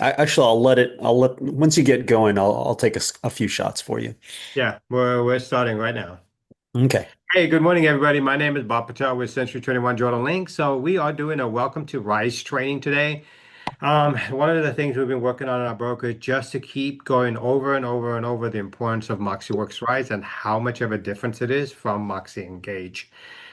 once you get going, I'll take a few shots for you. Yeah, we're starting right now. Okay. Hey, good morning, everybody. My name is Bob Patel with Century 21 Jordan Link. So we are doing a welcome to Rise training today. One of the things we've been working on in our broker just to keep going over and over and over the importance of Moxiworks Rise and how much of a difference it is from Moxie Engage.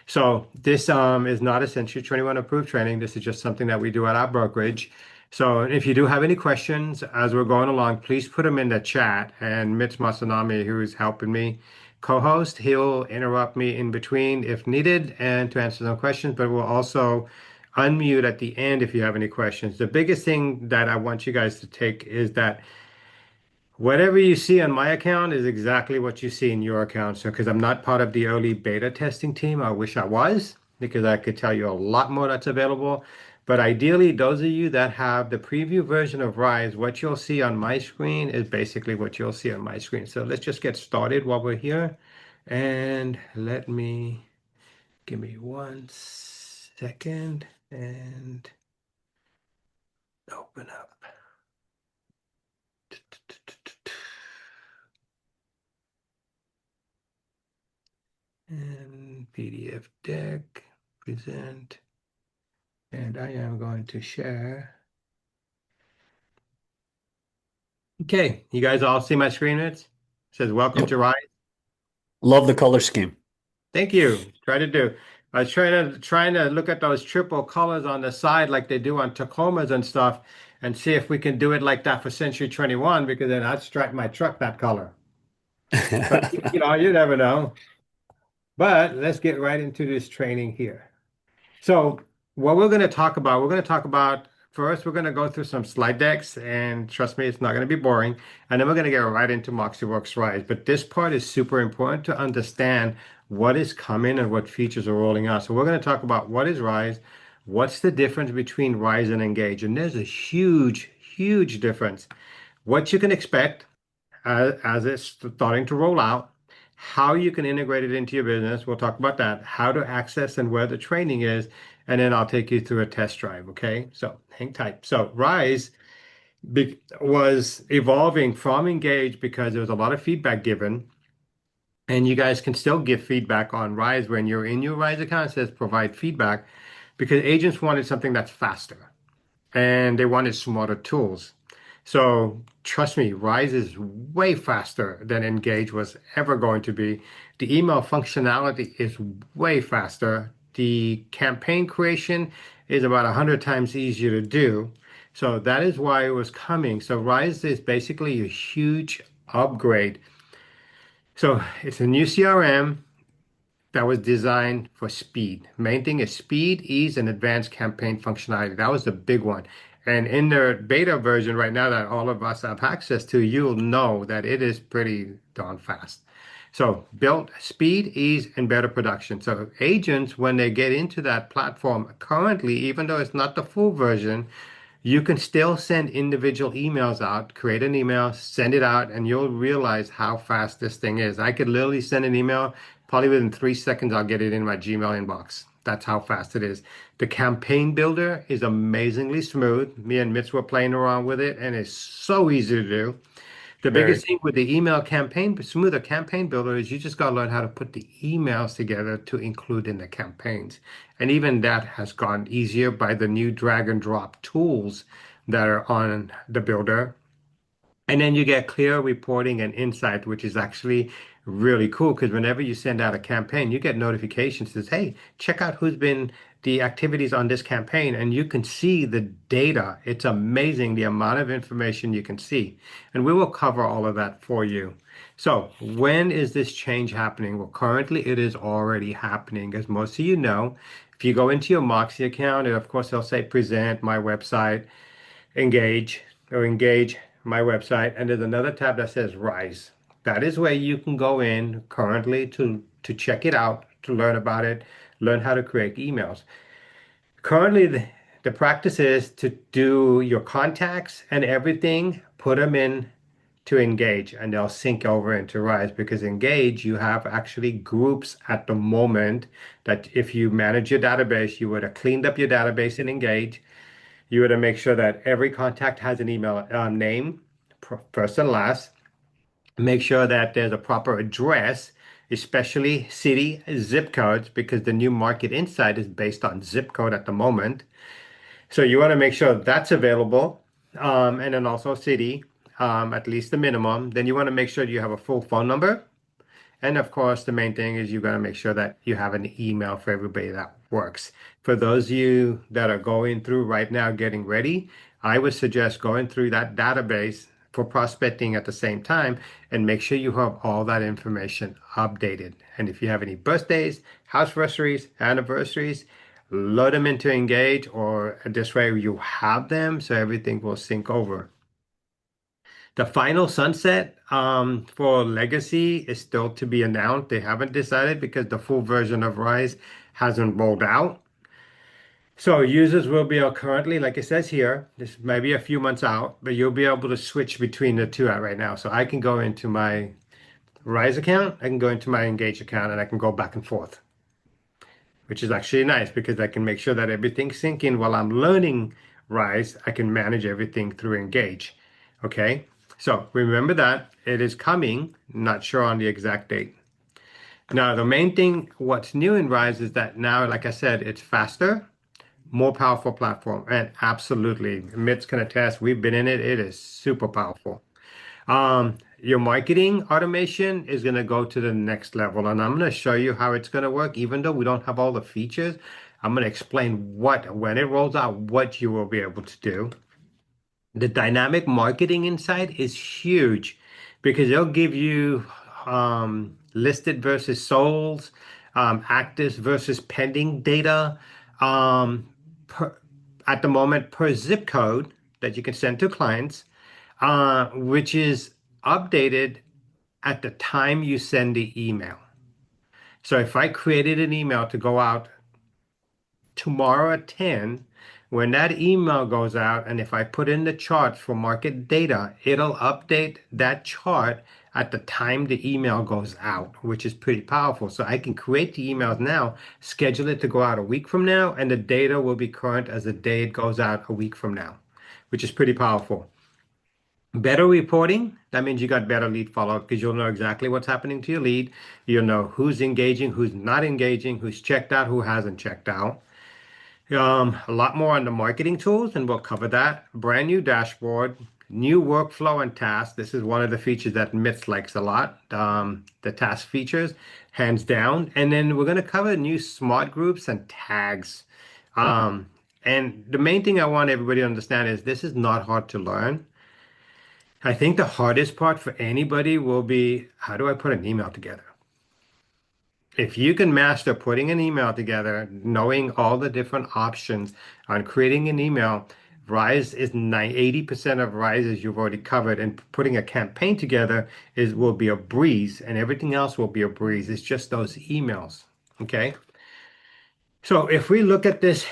So this is not a Century 21 approved training. This is just something that we do at our brokerage. So if you do have any questions as we're going along, please put them in the chat. And Mitch Masanami, who is helping me co-host, he'll interrupt me in between if needed and to answer some questions, but we'll also unmute at the end if you have any questions. The biggest thing that I want you guys to take is that whatever you see on my account is exactly what you see in your account. So, because I'm not part of the early beta testing team, I wish I was, because I could tell you a lot more that's available. But ideally, those of you that have the preview version of Rise, what you'll see on my screen is basically what you'll see on my screen. So let's just get started while we're here. And give me 1 second and open up. And PDF deck, present, and I am going to share. Okay, you guys all see my screen? It says welcome Yep. to Rise. Love the color scheme. Thank you. Try to do. I was trying to look at those triple colors on the side like they do on Tacomas and stuff and see if we can do it like that for Century 21 because then I'd stripe my truck that color. But you never know. But let's get right into this training here. So, what we're going to talk about first, we're going to go through some slide decks, and trust me, it's not going to be boring. And then we're going to get right into Moxiworks Rise. But this part is super important to understand what is coming and what features are rolling out. So, we're going to talk about what is Rise, what's the difference between Rise and Engage. And there's a huge, huge difference. What you can expect as it's starting to roll out, how you can integrate it into your business. We'll talk about that, how to access and where the training is, and then I'll take you through a test drive. Okay, so hang tight. So Rise was evolving from Engage because there was a lot of feedback given. And you guys can still give feedback on Rise when you're in your Rise account. It says provide feedback because agents wanted something that's faster and they wanted smarter tools. So trust me, Rise is way faster than Engage was ever going to be. The email functionality is way faster. The campaign creation is about 100 times easier to do. So that is why it was coming. So Rise is basically a huge upgrade. So it's a new CRM that was designed for speed. Main thing is speed, ease, and advanced campaign functionality. That was the big one. And in the beta version right now that all of us have access to, you'll know that it is pretty darn fast. So built speed, ease, and better production. So agents, when they get into that platform currently, even though it's not the full version, you can still send individual emails out, create an email, send it out, and you'll realize how fast this thing is. I could literally send an email, probably within 3 seconds, I'll get it in my Gmail inbox. That's how fast it is. The campaign builder is amazingly smooth. Me and Mitch were playing around with it, and it's so easy to do. The Very. biggest thing with the email campaign, smoother campaign builder is you just got to learn how to put the emails together to include in the campaigns. And even that has gotten easier by the new drag and drop tools that are on the builder. And then you get clear reporting and insight, which is actually really cool because whenever you send out a campaign, you get notifications that says, hey, check out who's been the activities on this campaign, and you can see the data. It's amazing the amount of information you can see. And we will cover all of that for you. So when is this change happening? Well, currently it is already happening, as most of you know. If you go into your Moxie account, and of course they'll say present my website engage or engage my website, and there's another tab that says Rise. That is where you can go in currently to check it out, to learn about it, learn how to create emails. Currently, the practice is to do your contacts and everything, put them in to Engage, and they'll sync over into Rise because Engage, you have actually groups at the moment that if you manage your database, you would have cleaned up your database in Engage. You want to make sure that every contact has an email name, first and last. Make sure that there's a proper address, especially city zip codes, because the new Market Insight is based on zip code at the moment. So you want to make sure that's available, and then also city, at least the minimum. Then you want to make sure you have a full phone number. And of course, the main thing is you got to make sure that you have an email for everybody that works. For those of you that are going through right now, getting ready, I would suggest going through that database for prospecting at the same time and make sure you have all that information updated. And if you have any birthdays, houseversaries, anniversaries, load them into Engage, or this way you have them so everything will sync over. The final sunset for Legacy is still to be announced. They haven't decided because the full version of Rise hasn't rolled out. So users will be currently, like it says here, this may be a few months out, but you'll be able to switch between the two right now. So I can go into my Rise account, I can go into my Engage account, and I can go back and forth, which is actually nice because I can make sure that everything's syncing while I'm learning Rise. I can manage everything through Engage. Okay, so remember that it is coming, not sure on the exact date. Now, the main thing, what's new in Rise is that now, like I said, it's faster, more powerful platform. And absolutely, Mitch can attest, we've been in it. It is super powerful. Your marketing automation is going to go to the next level, and I'm going to show you how it's going to work. Even though we don't have all the features, I'm going to explain when it rolls out, what you will be able to do. The dynamic marketing insight is huge because it'll give you listed versus sold, actives versus pending data, um, per, at the moment per zip code that you can send to clients, which is updated at the time you send the email. So if I created an email to go out tomorrow at 10, when that email goes out, and if I put in the charts for market data, it'll update that chart at the time the email goes out, which is pretty powerful. So I can create the emails now, schedule it to go out a week from now, and the data will be current as the day it goes out a week from now, which is pretty powerful. Better reporting, that means you got better lead follow-up because you'll know exactly what's happening to your lead. You'll know who's engaging, who's not engaging, who's checked out, who hasn't checked out. A lot more on the marketing tools, and we'll cover that. Brand new dashboard, new workflow and tasks. This is one of the features that Mitz likes a lot. The task features, hands down. And then we're going to cover new smart groups and tags. Um, and the main thing I want everybody to understand is this is not hard to learn. I think the hardest part for anybody will be, how do I put an email together? If you can master putting an email together, knowing all the different options on creating an email, Rise is 80% of Rises you've already covered, and putting a campaign together will be a breeze, and everything else will be a breeze. It's just those emails. Okay. So if we look at this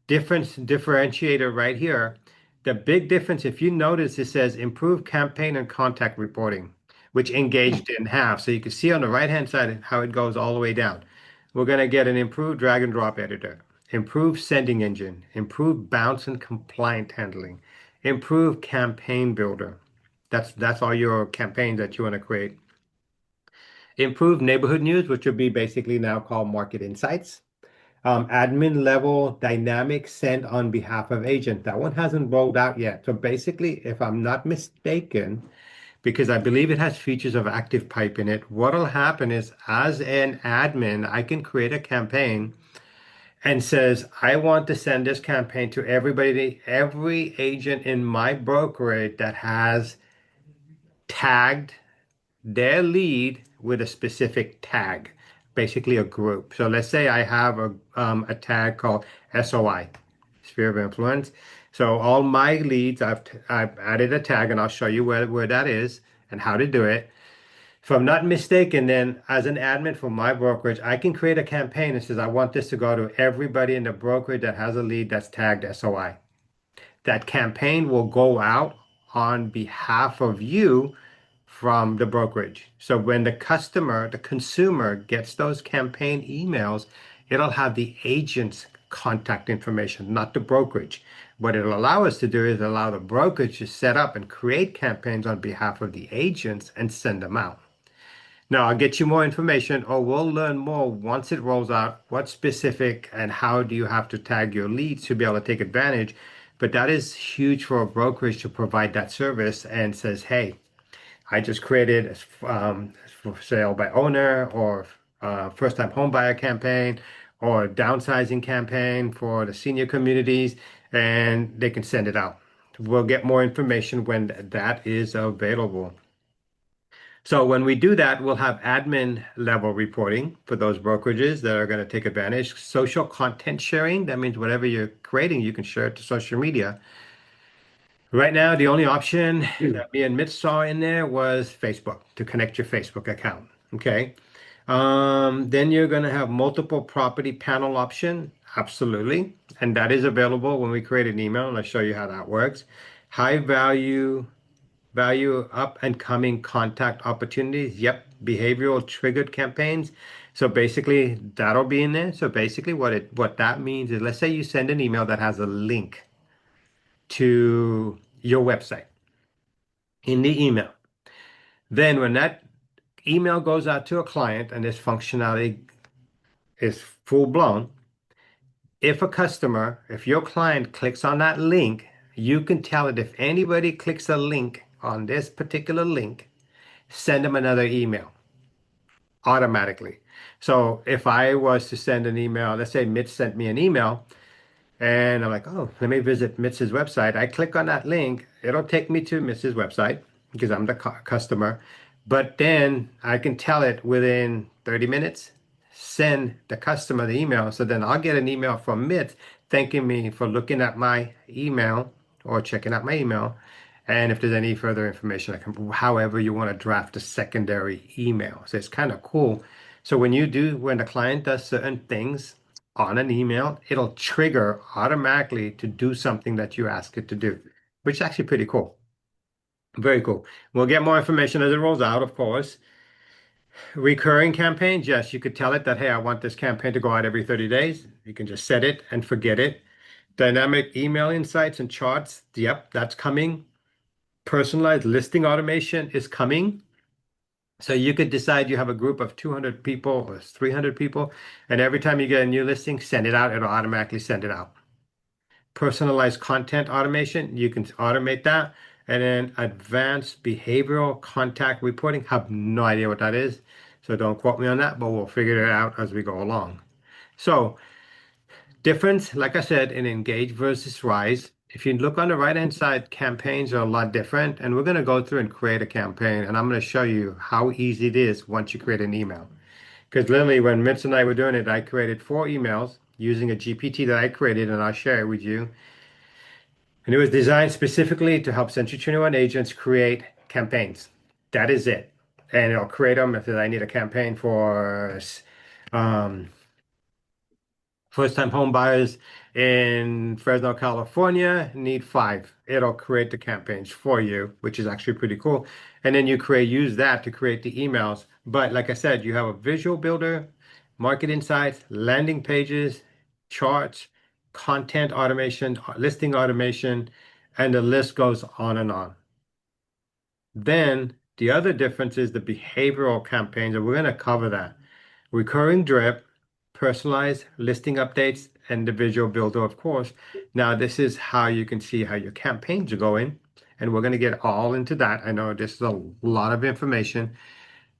differentiator right here, the big difference, if you notice, it says improve campaign and contact reporting, which Engage didn't have. So you can see on the right-hand side how it goes all the way down. We're going to get an improved drag and drop editor, improved sending engine, improved bounce and compliant handling, improved campaign builder. That's all your campaigns that you want to create. Improved neighborhood news, which will be basically now called market insights. Admin level dynamic send on behalf of agent. That one hasn't rolled out yet. So basically, if I'm not mistaken, because I believe it has features of active pipe in it, what'll happen is as an admin, I can create a campaign and says, I want to send this campaign to everybody, every agent in my brokerage that has tagged their lead with a specific tag, basically a group. So let's say I have a tag called SOI, Sphere of Influence. So all my leads, I've added a tag, and I'll show you where that is and how to do it. If I'm not mistaken, then as an admin for my brokerage, I can create a campaign that says I want this to go to everybody in the brokerage that has a lead that's tagged SOI. That campaign will go out on behalf of you from the brokerage. So when the consumer gets those campaign emails, it'll have the agent's contact information, not the brokerage. What it'll allow us to do is allow the brokerage to set up and create campaigns on behalf of the agents and send them out. Now, I'll get you more information, or we'll learn more once it rolls out, what's specific and how do you have to tag your leads to be able to take advantage. But that is huge for a brokerage to provide that service and says, hey, I just created for sale by owner or first-time home buyer campaign or downsizing campaign for the senior communities, and they can send it out. We'll get more information when that is available. So when we do that, we'll have admin level reporting for those brokerages that are going to take advantage. Social content sharing, that means whatever you're creating, you can share it to social media. Right now, the only option that me and Mitch saw in there was Facebook to connect your Facebook account. Okay. Then you're going to have multiple property panel option. Absolutely. And that is available when we create an email, and I'll show you how that works. High value up and coming contact opportunities. Yep. Behavioral triggered campaigns. So basically that'll be in there. So basically what that means is let's say you send an email that has a link to your website in the email. Then when that email goes out to a client and this functionality is full blown, if your client clicks on that link, you can tell it if anybody clicks a link on this particular link, send them another email automatically. So if I was to send an email, let's say Mitch sent me an email, and I'm like, oh, let me visit Mitz's website. I click on that link. It'll take me to Mitz's website because I'm the customer. But then I can tell it within 30 minutes, send the customer the email. So then I'll get an email from Mitz thanking me for looking at my email or checking out my email. And if there's any further information, I can, however you want to draft a secondary email. So it's kind of cool. So when the client does certain things, on an email, it'll trigger automatically to do something that you ask it to do, which is actually pretty cool. Very cool. We'll get more information as it rolls out, of course. Recurring campaigns, yes, you could tell it that, hey, I want this campaign to go out every 30 days. You can just set it and forget it. Dynamic email insights and charts, yep, that's coming. Personalized listing automation is coming. So you could decide you have a group of 200 people or 300 people, and every time you get a new listing, send it out. It'll automatically send it out. Personalized content automation, you can automate that. And then advanced behavioral contact reporting, have no idea what that is. So don't quote me on that, but we'll figure it out as we go along. So difference, like I said, in Engage versus Rise. If you look on the right-hand side, campaigns are a lot different. And we're going to go through and create a campaign. And I'm going to show you how easy it is once you create an email. Because literally, when Mitch and I were doing it, I created 4 emails using a GPT that I created, and I'll share it with you. And it was designed specifically to help Century 21 agents create campaigns. That is it. And it'll create them if I need a campaign for um, first-time home buyers in Fresno, California, need 5. It'll create the campaigns for you, which is actually pretty cool. And then use that to create the emails. But like I said, you have a visual builder, market insights, landing pages, charts, content automation, listing automation, and the list goes on and on. Then the other difference is the behavioral campaigns, and we're going to cover that. Recurring drip, personalized listing updates, and the visual builder, of course. Now, this is how you can see how your campaigns are going, and we're going to get all into that. I know this is a lot of information,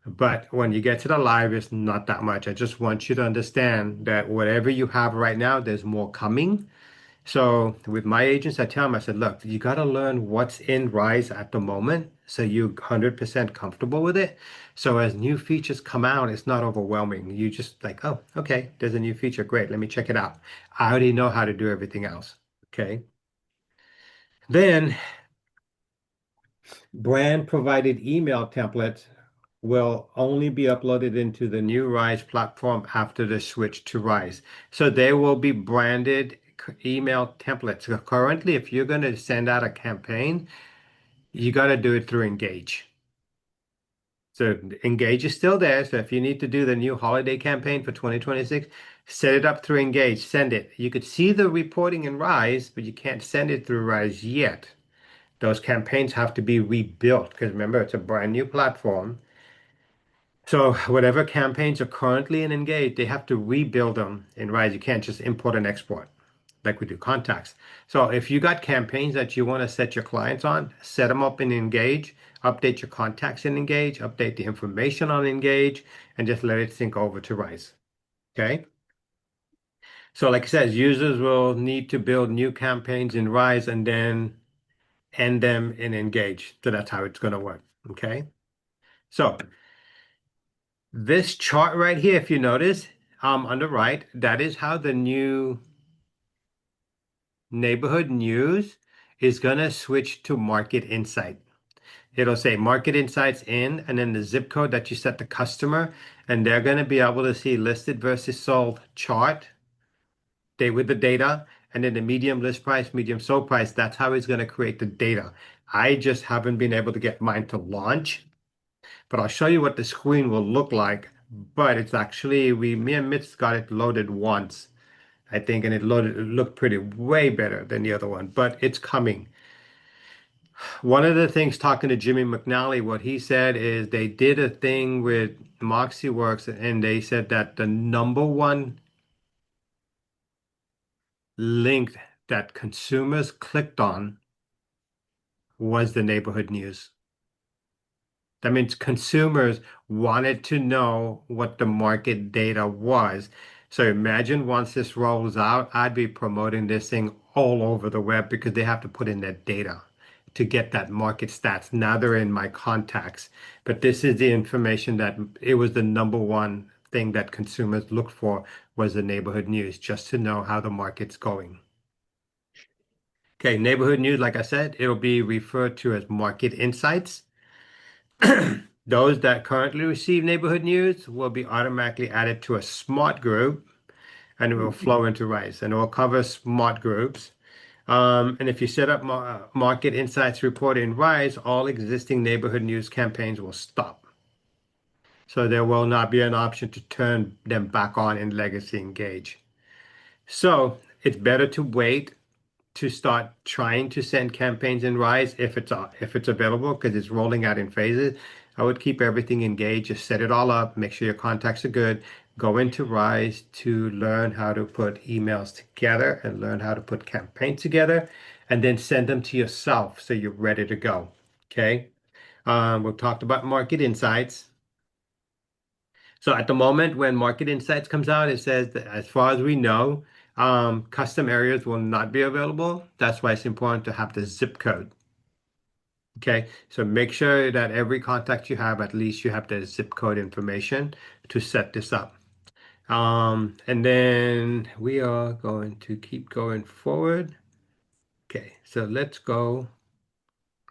but when you get to the live, it's not that much. I just want you to understand that whatever you have right now, there's more coming. So with my agents, I tell them, I said, look, you got to learn what's in Rise at the moment so you're 100% comfortable with it. So as new features come out, it's not overwhelming. You just like, oh, okay, there's a new feature. Great, let me check it out. I already know how to do everything else. Okay. Then brand provided email templates will only be uploaded into the new Rise platform after the switch to Rise. So they will be branded email templates. So currently, if you're going to send out a campaign, you got to do it through Engage. So Engage is still there. So if you need to do the new holiday campaign for 2026, set it up through Engage, send it. You could see the reporting in Rise, but you can't send it through Rise yet. Those campaigns have to be rebuilt because remember, it's a brand new platform. So whatever campaigns are currently in Engage, they have to rebuild them in Rise. You can't just import and export like we do contacts. So if you got campaigns that you want to set your clients on, set them up in Engage, update your contacts in Engage, update the information on Engage, and just let it sync over to Rise. Okay. So like I said, users will need to build new campaigns in Rise and then end them in Engage. So that's how it's going to work. Okay. So this chart right here, if you notice, on the right, that is how the new neighborhood news is going to switch to market insight. It'll say market insights in, and then the zip code that you set the customer, and they're going to be able to see listed versus sold chart, they with the data, and then the medium list price, medium sold price. That's how it's going to create the data. I just haven't been able to get mine to launch, but I'll show you what the screen will look like. But it's actually me and Mitch got it loaded once, I think, and it looked pretty way better than the other one, but it's coming. One of the things talking to Jimmy McNally, what he said is they did a thing with Moxiworks and they said that the number one link that consumers clicked on was the neighborhood news. That means consumers wanted to know what the market data was. So imagine once this rolls out, I'd be promoting this thing all over the web because they have to put in that data to get that market stats. Now they're in my contacts, but this is the information that it was the number one thing that consumers looked for was the neighborhood news, just to know how the market's going. Okay, neighborhood news, like I said, it'll be referred to as market insights. Those that currently receive neighborhood news will be automatically added to a smart group and it will flow into Rise and it will cover smart groups. And if you set up market insights report in Rise, all existing neighborhood news campaigns will stop. So there will not be an option to turn them back on in Legacy Engage. So it's better to wait to start trying to send campaigns in Rise if it's available because it's rolling out in phases. I would keep everything engaged, just set it all up, make sure your contacts are good. Go into Rise to learn how to put emails together and learn how to put campaigns together, and then send them to yourself so you're ready to go. Okay. We've talked about market insights. So at the moment, when Market Insights comes out, it says that as far as we know, custom areas will not be available. That's why it's important to have the zip code. Okay, so make sure that every contact you have, at least you have the zip code information to set this up. And then we are going to keep going forward. Okay, so let's go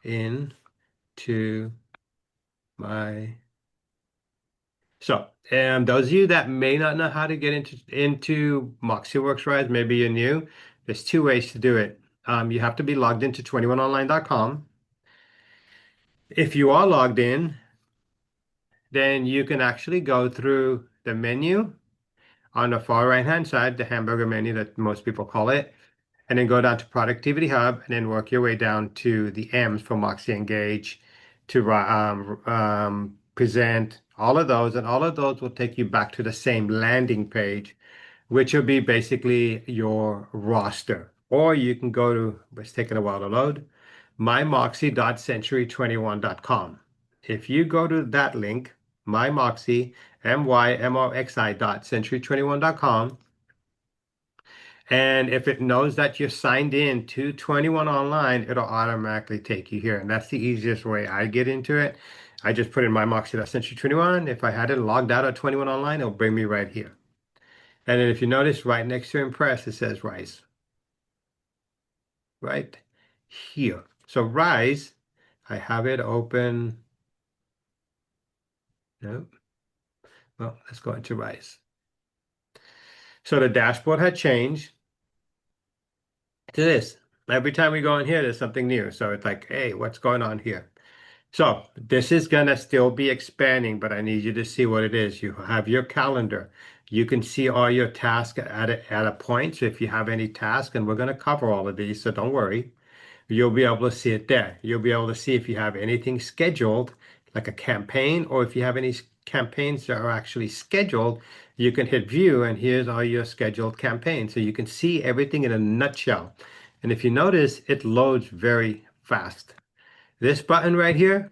into my So, those of you that may not know how to get into Moxiworks Rise, maybe you're new, there's two ways to do it. You have to be logged into 21online.com. If you are logged in, then you can actually go through the menu on the far right-hand side, the hamburger menu that most people call it, and then go down to Productivity Hub and then work your way down to the M's for Moxie Engage to present all of those, and all of those will take you back to the same landing page, which will be basically your roster. Or you can go to, it's taking a while to load, mymoxie.century21.com. If you go to that link, mymoxie, mymoxi.century21.com, and if it knows that you're signed in to 21 Online, it'll automatically take you here. And that's the easiest way I get into it. I just put in my Moxie.Century 21. If I had it logged out at 21 Online, it'll bring me right here. And then if you notice right next to Impress, it says Rise. Right here. So Rise, I have it open. No. Well, let's go into Rise. So the dashboard had changed to this. Every time we go in here, there's something new. So it's like, hey, what's going on here? So this is gonna still be expanding, but I need you to see what it is. You have your calendar. You can see all your tasks at a point. So if you have any task, and we're gonna cover all of these, so don't worry, you'll be able to see it there. You'll be able to see if you have anything scheduled, like a campaign, or if you have any campaigns that are actually scheduled, you can hit view, and here's all your scheduled campaigns. So you can see everything in a nutshell. And if you notice, it loads very fast. This button right here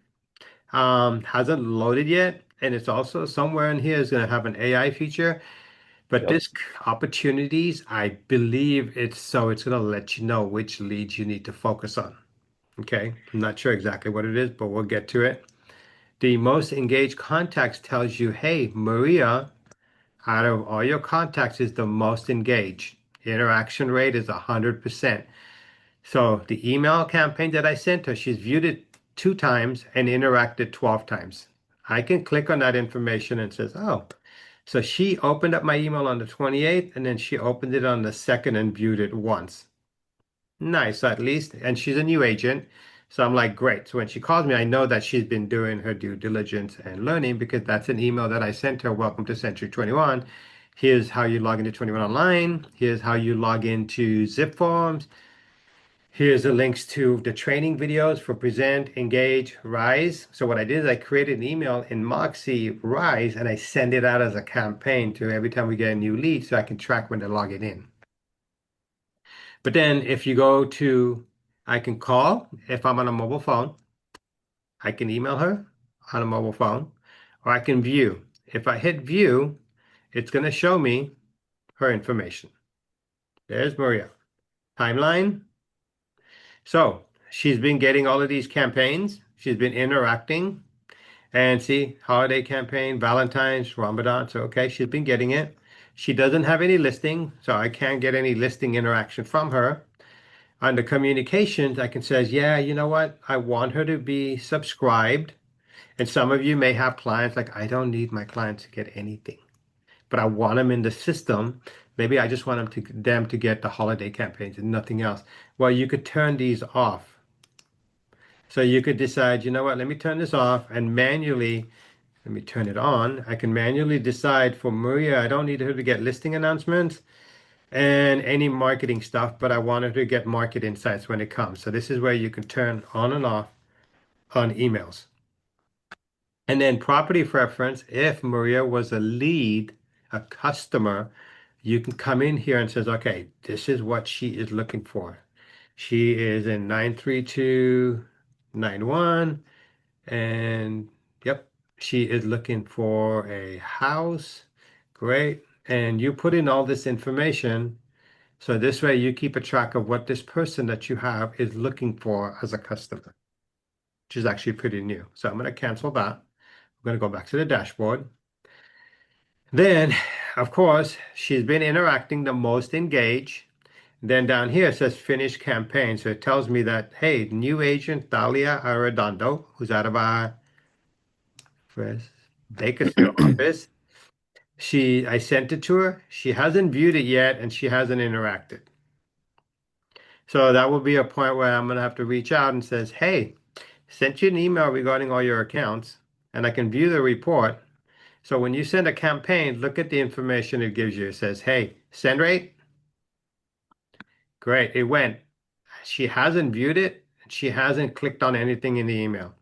hasn't loaded yet, and it's also somewhere in here is going to have an AI feature. But Yep. this opportunities, I believe it's going to let you know which leads you need to focus on. Okay, I'm not sure exactly what it is, but we'll get to it. The most engaged contacts tells you, hey, Maria, out of all your contacts, is the most engaged. Interaction rate is 100%. So the email campaign that I sent her, she's viewed it 2 times and interacted 12 times. I can click on that information and says, oh, so she opened up my email on the 28th and then she opened it on the 2nd and viewed it once. Nice, at least. And she's a new agent. So I'm like, great. So when she calls me, I know that she's been doing her due diligence and learning because that's an email that I sent her. Welcome to Century 21. Here's how you log into 21 Online. Here's how you log into Zip Forms. Here's the links to the training videos for Present, Engage, Rise. So what I did is I created an email in Moxie Rise and I send it out as a campaign to every time we get a new lead so I can track when they're logging in. But then if you go to, I can call if I'm on a mobile phone. I can email her on a mobile phone, or I can view. If I hit view, it's going to show me her information. There's Maria. Timeline. So she's been getting all of these campaigns. She's been interacting. And see, holiday campaign, Valentine's, Ramadan. So, okay, she's been getting it. She doesn't have any listing, so I can't get any listing interaction from her. Under communications, I can say, yeah, you know what? I want her to be subscribed. And some of you may have clients like, I don't need my clients to get anything, but I want them in the system. Maybe I just want them to get the holiday campaigns and nothing else. Well, you could turn these off. So you could decide, you know what? Let me turn this off and manually, let me turn it on. I can manually decide for Maria, I don't need her to get listing announcements and any marketing stuff, but I wanted to get market insights when it comes. So this is where you can turn on and off on emails. And then property preference, if Maria was a lead, a customer, you can come in here and says, okay, this is what she is looking for. She is in 93291 and yep, she is looking for a house. Great. And you put in all this information. So this way you keep a track of what this person that you have is looking for as a customer, which is actually pretty new. So I'm going to cancel that. I'm going to go back to the dashboard. Then, of course, she's been interacting the most engaged. Then down here it says finish campaign. So it tells me that, hey, new agent Dalia Arredondo, who's out of our Bakersfield office. I sent it to her. She hasn't viewed it yet and she hasn't interacted. So that will be a point where I'm gonna have to reach out and says, hey, sent you an email regarding all your accounts and I can view the report. So when you send a campaign, look at the information it gives you. It says, hey, send rate. Great, it went. She hasn't viewed it. She hasn't clicked on anything in the email.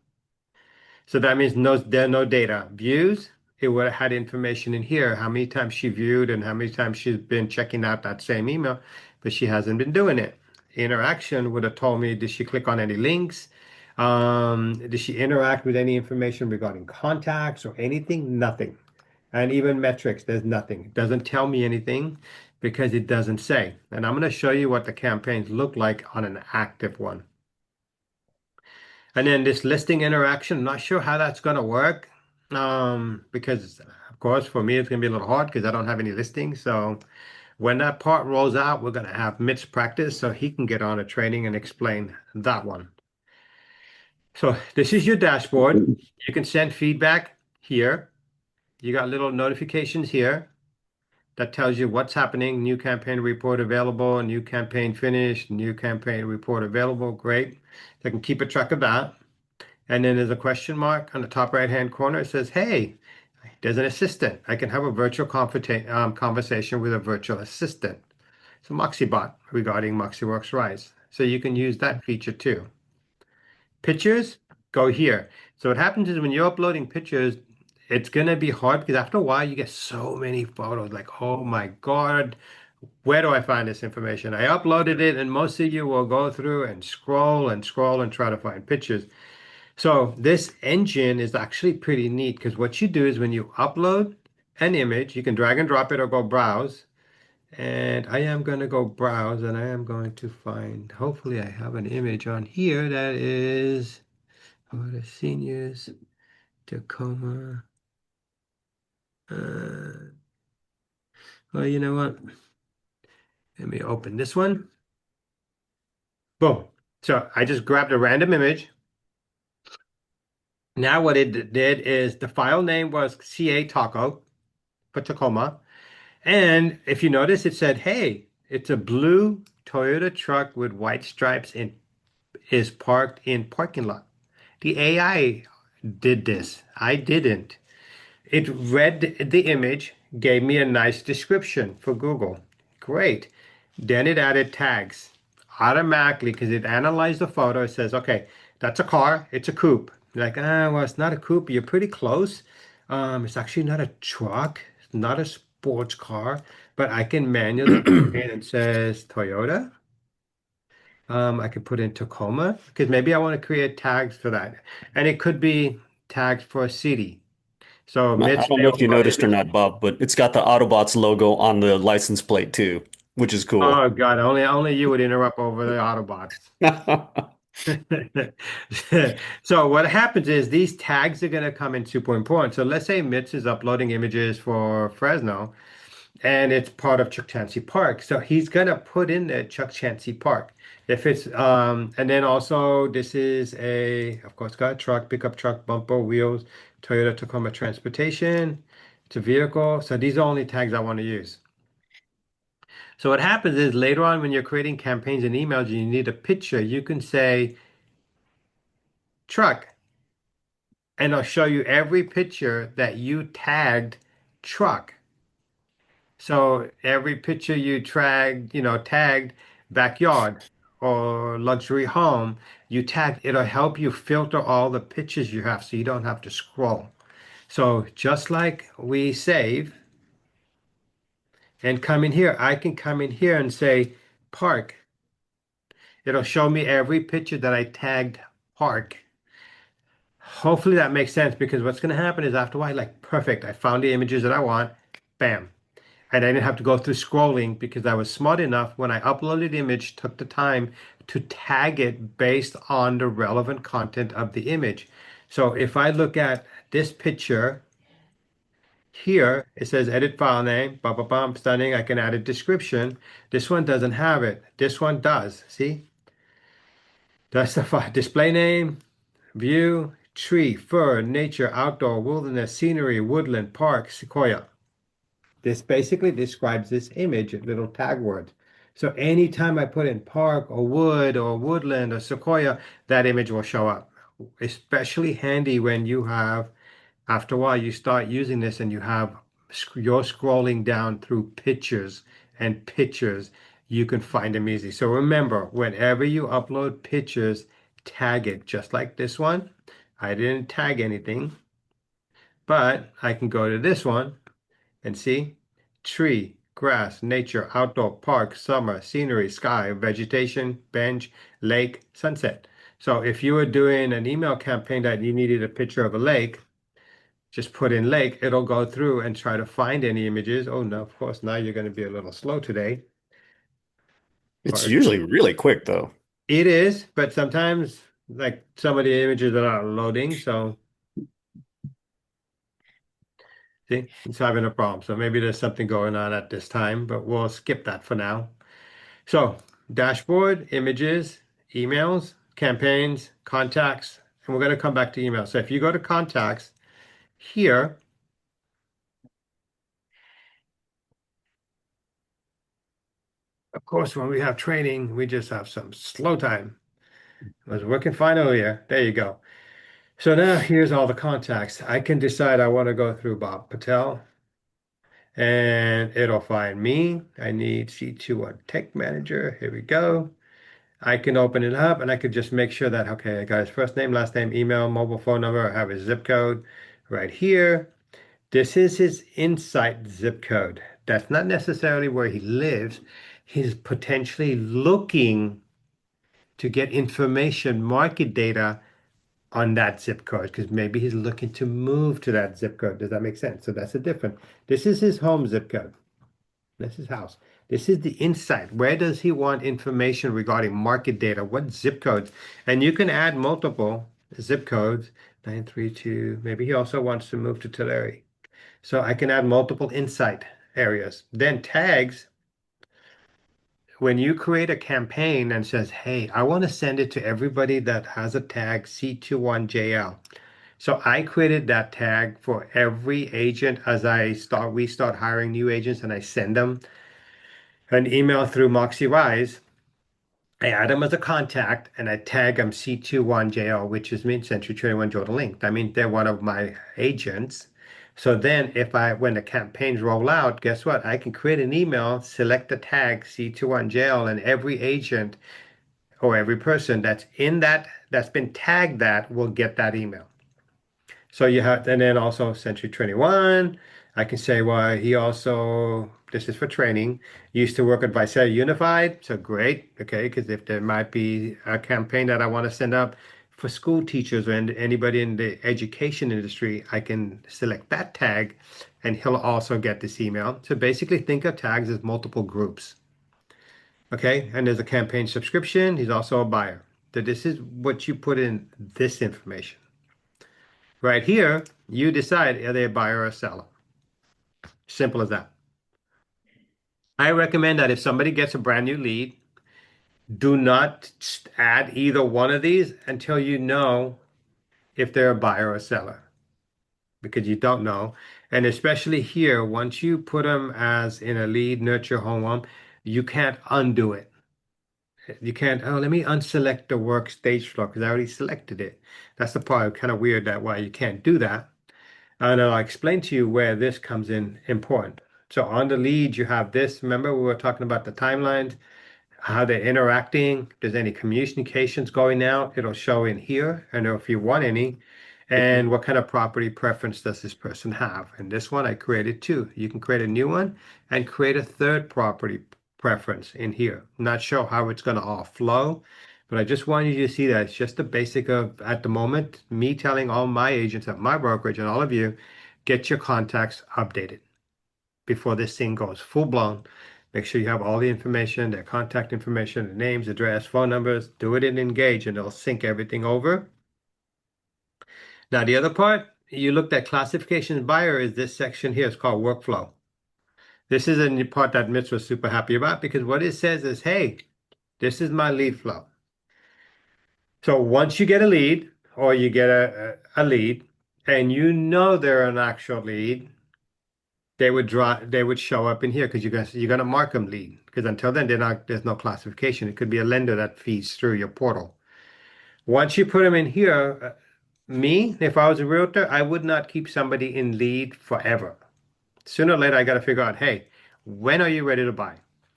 So that means there are no data. Views, it would have had information in here, how many times she viewed and how many times she's been checking out that same email, but she hasn't been doing it. Interaction would have told me, did she click on any links? Did she interact with any information regarding contacts or anything? Nothing. And even metrics, there's nothing. It doesn't tell me anything because it doesn't say. And I'm going to show you what the campaigns look like on an active one. And then this listing interaction, I'm not sure how that's going to work because, of course, for me, it's going to be a little hard because I don't have any listings. So when that part rolls out, we're going to have Mitch practice so he can get on a training and explain that one. So this is your dashboard. You can send feedback here. You got little notifications here that tells you what's happening. New campaign report available, new campaign finished, new campaign report available. Great. So I can keep a track of that. And then there's a question mark on the top right-hand corner. It says, hey, there's an assistant. I can have a virtual conversation with a virtual assistant. So MoxiBot regarding Moxiworks Rise. So you can use that feature too. Pictures, go here. So what happens is when you're uploading pictures, it's going to be hard because after a while you get so many photos like, oh my God, where do I find this information? I uploaded it and most of you will go through and scroll and scroll and try to find pictures. So this engine is actually pretty neat because what you do is when you upload an image, you can drag and drop it or go browse. And I am going to go browse and I am going to find, hopefully I have an image on here that is for the seniors, Tacoma. Uh, well, you know what? Let me open this one. Boom. So I just grabbed a random image. Now what it did is the file name was CA Taco for Tacoma. And if you notice, it said, hey, it's a blue Toyota truck with white stripes and is parked in parking lot. The AI did this. I didn't. It read the image, gave me a nice description for Google. Great. Then it added tags automatically because it analyzed the photo. It says, okay, that's a car. It's a coupe. You're like, well, it's not a coupe. You're pretty close. It's actually not a truck. It's not a sports car, but I can manually go in and says Toyota. I could put in Tacoma because maybe I want to create tags for that. And it could be tags for a city. So I Mitch don't may know if you want noticed or not, Bob, but it's got the Autobots logo on the license plate too, which is cool. oh God, only you would interrupt over the Autobots. So what happens is these tags are going to come in super important. So let's say Mitch is uploading images for Fresno and it's part of Chuck Chansey Park. So he's going to put in there Chuck Chansey Park. If it's and then also this is a of course got a truck, pickup truck, bumper, wheels, Toyota Tacoma Transportation. It's a vehicle. So these are only tags I want to use. So what happens is later on when you're creating campaigns and emails and you need a picture, you can say truck, and I'll show you every picture that you tagged truck. So every picture you tagged backyard or luxury home, you tag, it'll help you filter all the pictures you have so you don't have to scroll. So just like we save and come in here, I can come in here and say park. It'll show me every picture that I tagged park. Hopefully that makes sense because what's going to happen is after a while, like, perfect, I found the images that I want, bam. And I didn't have to go through scrolling because I was smart enough when I uploaded the image, took the time to tag it based on the relevant content of the image. So if I look at this picture here, it says edit file name, bum, bum, bum, stunning. I can add a description. This one doesn't have it. This one does. See? That's the file. Display name, view, tree, fir, nature, outdoor, wilderness, scenery, woodland, park, sequoia. This basically describes this image in little tag words. So anytime I put in park or wood or woodland or sequoia, that image will show up. Especially handy when you have, after a while, you start using this and you're scrolling down through pictures and pictures, you can find them easy. So remember, whenever you upload pictures, tag it just like this one. I didn't tag anything, but I can go to this one and see tree, grass, nature, outdoor, park, summer, scenery, sky, vegetation, bench, lake, sunset. So if you were doing an email campaign that you needed a picture of a lake, just put in lake, it'll go through and try to find any images. Oh no, of course, now you're going to be a little slow today. It's Park. usually really quick though. It is, but sometimes like some of the images are not loading. So see, it's having a problem. So maybe there's something going on at this time, but we'll skip that for now. So dashboard, images, emails, campaigns, contacts, and we're going to come back to email. So if you go to contacts here, of course, when we have training, we just have some slow time. It was working fine earlier. There you go. So now here's all the contacts. I can decide I want to go through Bob Patel and it'll find me. I need C21 Tech Manager. Here we go. I can open it up and I could just make sure that, okay, I got his first name, last name, email, mobile phone number. I have his zip code right here. This is his Insight zip code. That's not necessarily where he lives. He's potentially looking to get information, market data on that zip code because maybe he's looking to move to that zip code. Does that make sense? So that's a different. This is his home zip code. This is his house. This is the insight. Where does he want information regarding market data? What zip codes? And you can add multiple zip codes. 932. Maybe he also wants to move to Tulare. So I can add multiple insight areas. Then tags, when you create a campaign and says, hey, I want to send it to everybody that has a tag C21JL. So I created that tag for every agent as we start hiring new agents and I send them an email through Moxiworks. I add them as a contact and I tag them C21JL, which is mean Century 21 Jordan Link. I mean, they're one of my agents. So then when the campaigns roll out, guess what? I can create an email, select the tag C21JL, and every agent or every person that's been tagged that will get that email. So you have, and then also Century 21. I can say, well, he also, this is for training, used to work at Visalia Unified. So great. Okay. Because if there might be a campaign that I want to send up for school teachers or anybody in the education industry, I can select that tag and he'll also get this email. So basically think of tags as multiple groups. Okay. And there's a campaign subscription. He's also a buyer. So this is what you put in this information. Right here, you decide are they a buyer or a seller. Simple as that. I recommend that if somebody gets a brand new lead, do not add either one of these until you know if they're a buyer or a seller, because you don't know. And especially here, once you put them as in a lead, nurture, home warm, you can't undo it. You can't, oh, let me unselect the work stage floor because I already selected it. That's the part kind of weird that why you can't do that. And I'll explain to you where this comes in important. So on the lead, you have this. Remember, we were talking about the timelines, how they're interacting. If there's any communications going out, it'll show in here. And if you want any, and what kind of property preference does this person have? And this one I created two. You can create a new one and create a third property preference in here. I'm not sure how it's going to all flow, but I just wanted you to see that it's just the basic of, at the moment, me telling all my agents at my brokerage and all of you, get your contacts updated before this thing goes full blown. Make sure you have all the information, their contact information, their names, address, phone numbers. Do it in Engage and it'll sync everything over. Now, the other part, you looked at classification buyer is this section here. It's called workflow. This is a new part that Mitch was super happy about because what it says is, hey, this is my lead flow. So once you get a lead or you get a lead and you know they're an actual lead, they would show up in here because you're gonna mark them lead because until then there's no classification. It could be a lender that feeds through your portal. Once you put them in here, me, if I was a realtor, I would not keep somebody in lead forever. Sooner or later, I got to figure out, hey, when are you ready to buy?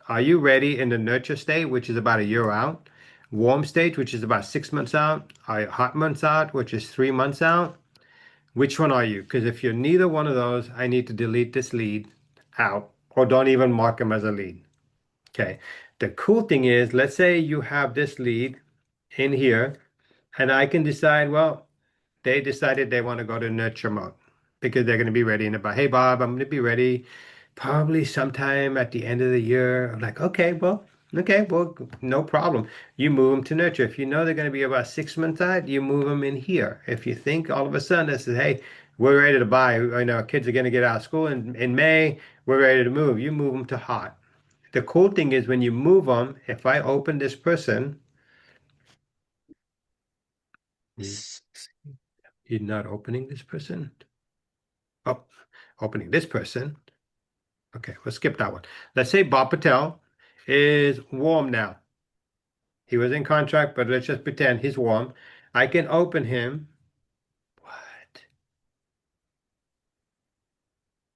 Are you ready in the nurture state, which is about a year out? Warm stage, which is about 6 months out? Are you hot months out, which is 3 months out? Which one are you? Because if you're neither one of those, I need to delete this lead out or don't even mark him as a lead. Okay. The cool thing is, let's say you have this lead in here and I can decide, well, they decided they want to go to nurture mode because they're going to be ready in about, hey, Bob, I'm going to be ready probably sometime at the end of the year. I'm like, okay, well, no problem. You move them to nurture. If you know they're going to be about 6 months out, you move them in here. If you think all of a sudden this is, hey, we're ready to buy, I know kids are going to get out of school in May, we're ready to move, you move them to hot. The cool thing is when you move them, if I open this person, you're not opening this person. Oh, opening this person. Okay, we'll skip that one. Let's say Bob Patel is warm now. He was in contract, but let's just pretend he's warm. I can open him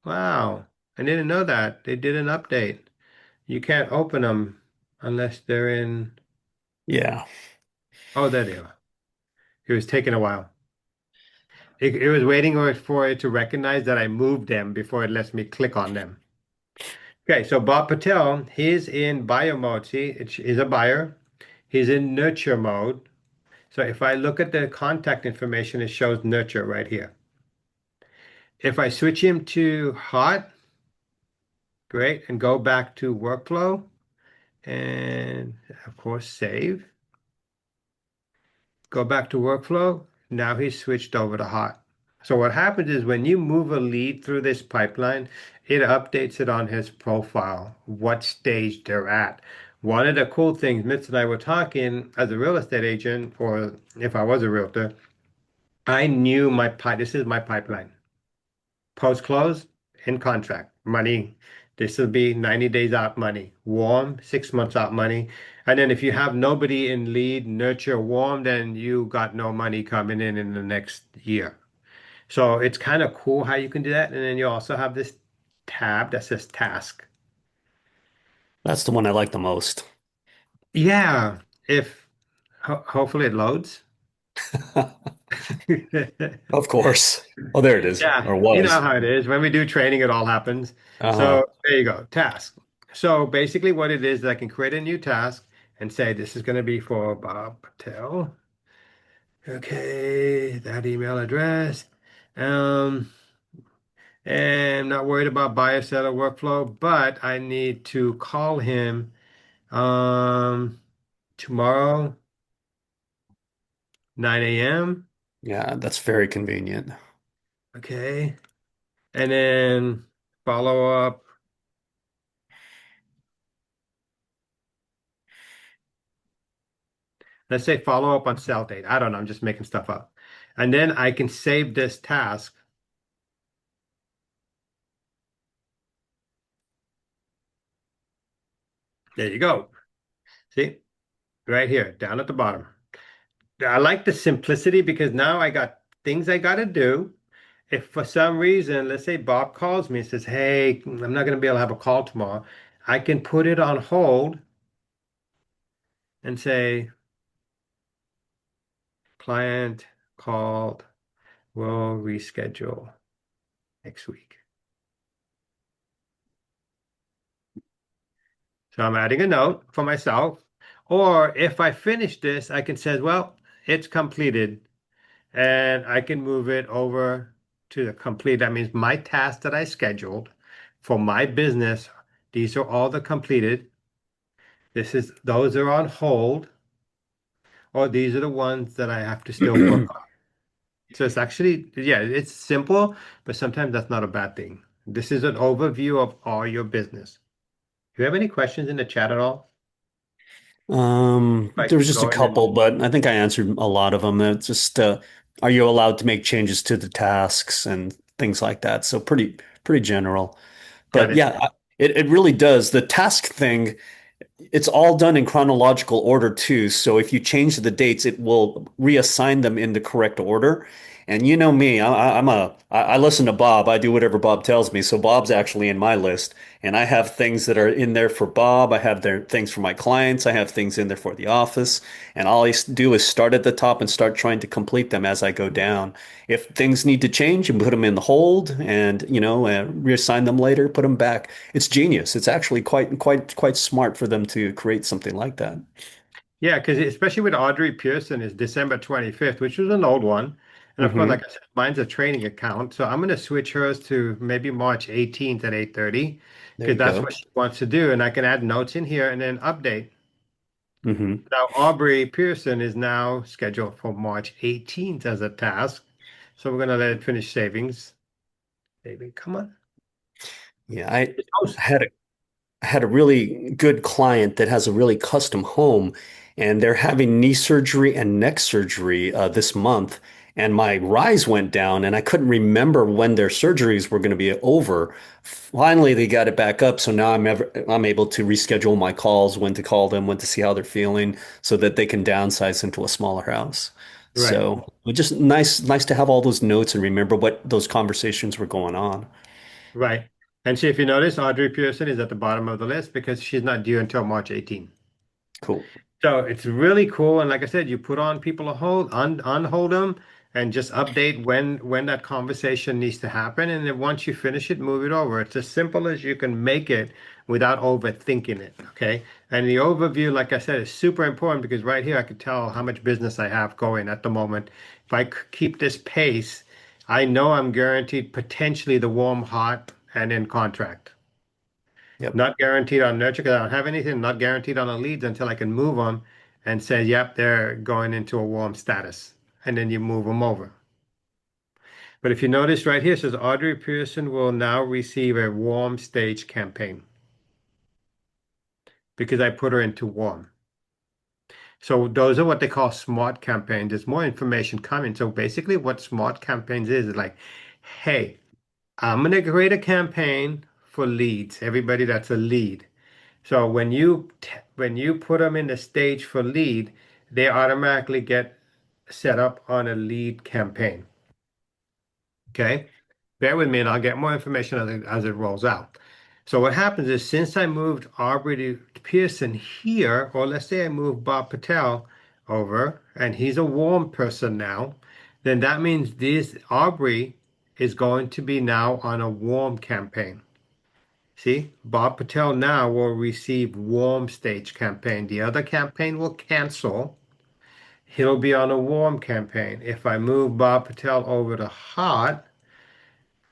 Wow. I didn't know that. They did an update. You can't open them unless they're in. Yeah, Oh, there they are. It was taking a while. It was waiting for it to recognize that I moved them before it lets me click on them. Okay, so Bob Patel, he's in buyer mode. See, he's a buyer. He's in nurture mode. So if I look at the contact information, it shows nurture right here. If I switch him to hot, great, and go back to workflow, and of course save, go back to workflow. Now he's switched over to hot. So what happens is when you move a lead through this pipeline, it updates it on his profile, what stage they're at. One of the cool things, Mitch and I were talking as a real estate agent, or if I was a realtor, I knew this is my pipeline. Post close, in contract, money. This will be 90 days out money. Warm, 6 months out money. And then if you have nobody in lead, nurture, warm, then you got no money coming in the next year. So it's kind of cool how you can do that. And then you also have this tab that says task. that's the one I like the most. Yeah, if hopefully it loads. Of course. Oh, there it is, Yeah, or you know was. how it is. When we do training, it all happens. Uh-huh. So there you go, task. So basically what it is, I can create a new task and say this is going to be for Bob Patel. Okay, that email address. Um, and I'm not worried about buyer seller workflow, but I need to call him tomorrow, 9 a.m. Yeah, that's very convenient. Okay. And then follow up. Let's say follow up on sell date. I don't know. I'm just making stuff up. And then I can save this task. There you go. See, right here, down at the bottom. I like the simplicity because now I got things I got to do. If for some reason, let's say Bob calls me and says, "Hey, I'm not going to be able to have a call tomorrow," I can put it on hold and say, "Client called, we'll reschedule next week." So I'm adding a note for myself. Or if I finish this, I can say, well, it's completed. And I can move it over to the complete. That means my tasks that I scheduled for my business, these are all the completed. Those are on hold, or these are the ones that I have to still work on. So it's actually, yeah, it's simple, but sometimes that's not a bad thing. This is an overview of all your business. Do you have any questions in the chat at all? If I There was can just a go in and couple, but I think I answered a lot of them. It's just, are you allowed to make changes to the tasks and things like that? So pretty general. got But it. yeah, it really does. The task thing, it's all done in chronological order too. So if you change the dates, it will reassign them in the correct order. And you know me, I listen to Bob. I do whatever Bob tells me. So Bob's actually in my list, and I have things that are in there for Bob. I have there things for my clients. I have things in there for the office, and all I do is start at the top and start trying to complete them as I go down. If things need to change, and put them in the hold, and reassign them later, put them back. It's genius. It's actually quite smart for them to create something like that. Yeah, because especially with Audrey Pearson is December 25th, which was an old one. And of course, Hmm. like I said, mine's a training account. So I'm going to switch hers to maybe March 18th at 8:30 There because you that's go. what she wants to do. And I can add notes in here and then update. Hmm. Now, Aubrey Pearson is now scheduled for March 18th as a task. So we're going to let it finish savings. Baby, come on. Yeah, I It's host. had a had a really good client that has a really custom home, and they're having knee surgery and neck surgery this month. And my rise went down, and I couldn't remember when their surgeries were going to be over. Finally, they got it back up, so now I'm able to reschedule my calls, when to call them, when to see how they're feeling, so that they can downsize into a smaller house. Right. So just nice to have all those notes and remember what those conversations were going on. Right. And see, if you notice, Audrey Pearson is at the bottom of the list because she's not due until March 18th. Cool. So it's really cool. And like I said, you put on people a hold, unhold them, and just update when that conversation needs to happen. And then once you finish it, move it over. It's as simple as you can make it without overthinking it. Okay. And the overview, like I said, is super important because right here I could tell how much business I have going at the moment. If I keep this pace, I know I'm guaranteed potentially the warm, hot, and in contract. Yep. Not guaranteed on nurture because I don't have anything. Not guaranteed on the leads until I can move them and say, yep, they're going into a warm status. And then you move them over. But if you notice right here, it says Audrey Pearson will now receive a warm stage campaign because I put her into warm. So those are what they call smart campaigns. There's more information coming. So basically what smart campaigns is like, hey, I'm going to create a campaign for leads, everybody that's a lead. So when you put them in the stage for lead, they automatically get set up on a lead campaign. Okay, bear with me, and I'll get more information as it rolls out. So what happens is, since I moved Aubrey to Pearson here, or let's say I moved Bob Patel over, and he's a warm person now, then that means this Aubrey is going to be now on a warm campaign. See, Bob Patel now will receive warm stage campaign. The other campaign will cancel. He'll be on a warm campaign. If I move Bob Patel over to hot,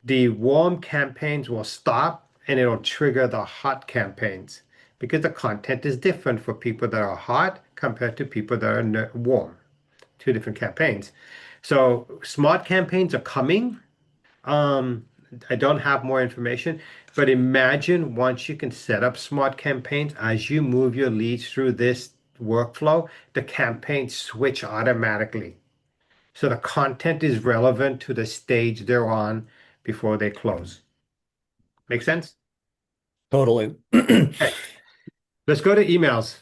the warm campaigns will stop and it'll trigger the hot campaigns because the content is different for people that are hot compared to people that are warm. Two different campaigns. So smart campaigns are coming. Um, I don't have more information, but imagine once you can set up smart campaigns, as you move your leads through this workflow, the campaigns switch automatically. So the content is relevant to the stage they're on before they close. Make sense? Totally. Okay, let's go to emails.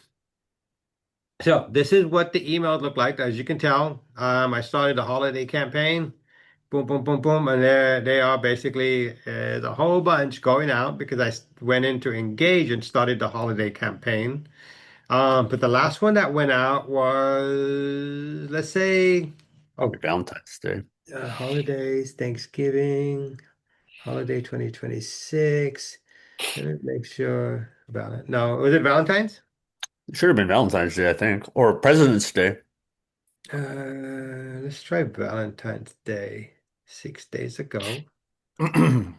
So this is what the emails look like. As you can tell, I started the holiday campaign. Boom, boom, boom, boom, and there they are basically the whole bunch going out because went into engage and started the holiday campaign. But the last one that went out was, let's say, oh, Valentine's Day. holidays, Thanksgiving, holiday 2026. Let me make sure about it. No, was it Valentine's? It should have been Valentine's Day, I think, or President's Day. Let's try Valentine's Day, 6 days ago, because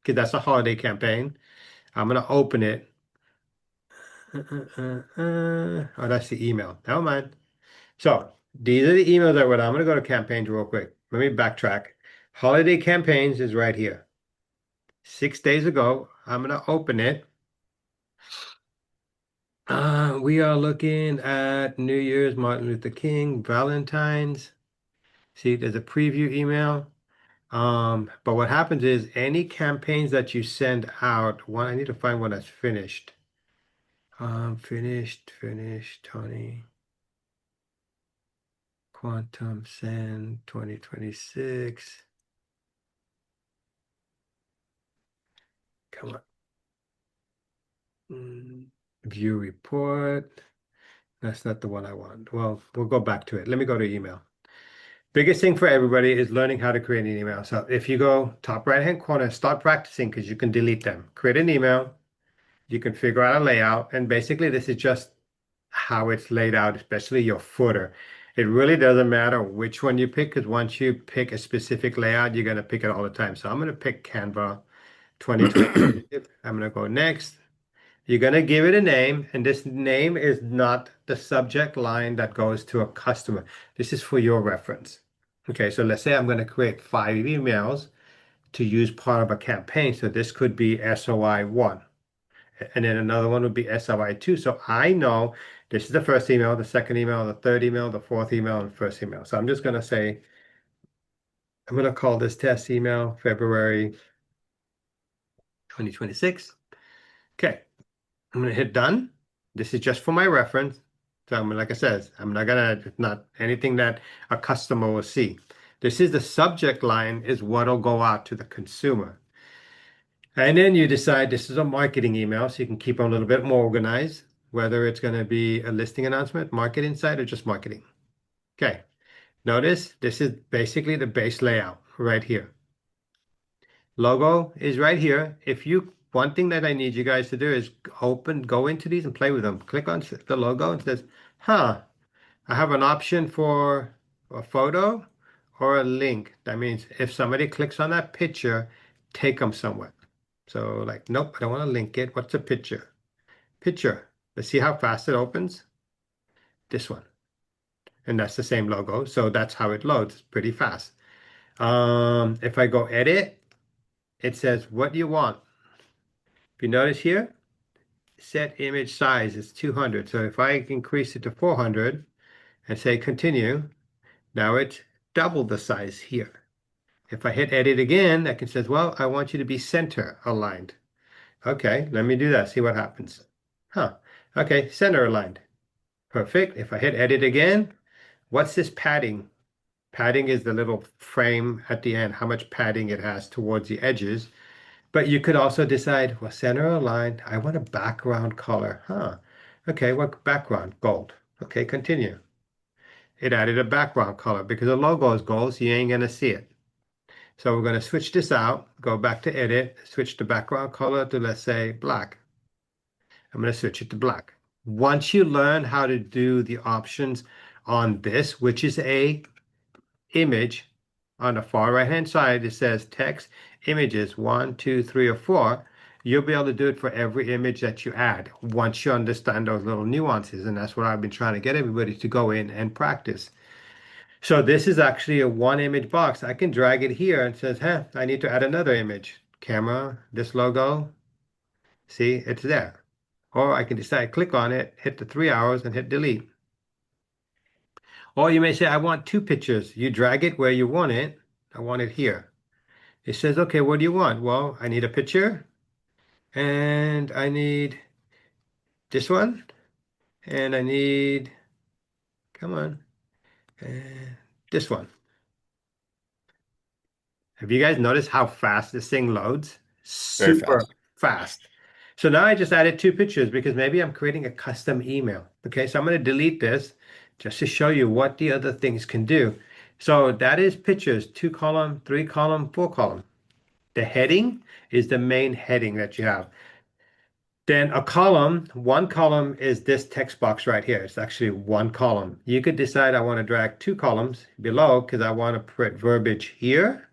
that's a holiday campaign. I'm gonna open it. Oh, that's the email. Never mind. So these are the emails that went. I'm gonna go to campaigns real quick. Let me backtrack. Holiday campaigns is right here. 6 days ago, I'm gonna open it. We are looking at New Year's, Martin Luther King, Valentine's. See, there's a preview email. But what happens is any campaigns that you send out, one, I need to find one that's finished. Finished, Tony. Quantum Send 2026. Come on. View report. That's not the one I want. Well, we'll go back to it. Let me go to email. Biggest thing for everybody is learning how to create an email. So if you go top right hand corner, start practicing because you can delete them. Create an email. You can figure out a layout. And basically, this is just how it's laid out, especially your footer. It really doesn't matter which one you pick because once you pick a specific layout, you're going to pick it all the time. So I'm going to pick Canva 2020. I'm going to go next. You're going to give it a name, and this name is not the subject line that goes to a customer. This is for your reference. Okay, so let's say I'm going to create 5 emails to use part of a campaign. So this could be SOI1, and then another one would be SOI2. So I know this is the first email, the second email, the third email, the fourth email, and the first email. So I'm just going to say, I'm going to call this test email February 2026. Okay. I'm gonna hit done. This is just for my reference. So like I said, I'm not gonna, it's not anything that a customer will see. This is the subject line is what'll go out to the consumer. And then you decide this is a marketing email, so you can keep them a little bit more organized, whether it's going to be a listing announcement, market insight, or just marketing. Okay. Notice this is basically the base layout right here. Logo is right here. One thing that I need you guys to do is go into these and play with them. Click on the logo and it says, huh, I have an option for a photo or a link. That means if somebody clicks on that picture, take them somewhere. So like, nope, I don't want to link it. What's a picture? Picture. Let's see how fast it opens. This one. And that's the same logo. So that's how it loads pretty fast. If I go edit, it says, what do you want? If you notice here, set image size is 200. So if I increase it to 400 and say continue, now it's double the size here. If I hit edit again, that can says, well, I want you to be center aligned. Okay, let me do that, see what happens. Huh, okay, center aligned. Perfect. If I hit edit again, what's this padding? Padding is the little frame at the end, how much padding it has towards the edges. But you could also decide, well, center aligned, I want a background color. Huh, okay, what background? Gold. Okay, continue. It added a background color because the logo is gold, so you ain't gonna see it. So we're going to switch this out, go back to edit, switch the background color to, let's say, black. I'm going to switch it to black. Once you learn how to do the options on this, which is a image, on the far right-hand side, it says text, images, 1, 2, 3, or 4. You'll be able to do it for every image that you add once you understand those little nuances. And that's what I've been trying to get everybody to go in and practice. So this is actually a one image box. I can drag it here and says, huh, I need to add another image. Camera, this logo, see, it's there. Or I can decide, click on it, hit the 3 arrows and hit delete. Or you may say, I want two pictures. You drag it where you want it. I want it here. It says, okay, what do you want? Well, I need a picture and I need this one and I need, come on, and this one. Have you guys noticed how fast this thing loads? Very Super fast. fast. So now I just added two pictures because maybe I'm creating a custom email. Okay, so I'm going to delete this just to show you what the other things can do. So that is pictures, 2 column, 3 column, 4 column. The heading is the main heading that you have. Then a column, one column is this text box right here. It's actually one column. You could decide I want to drag 2 columns below because I want to put verbiage here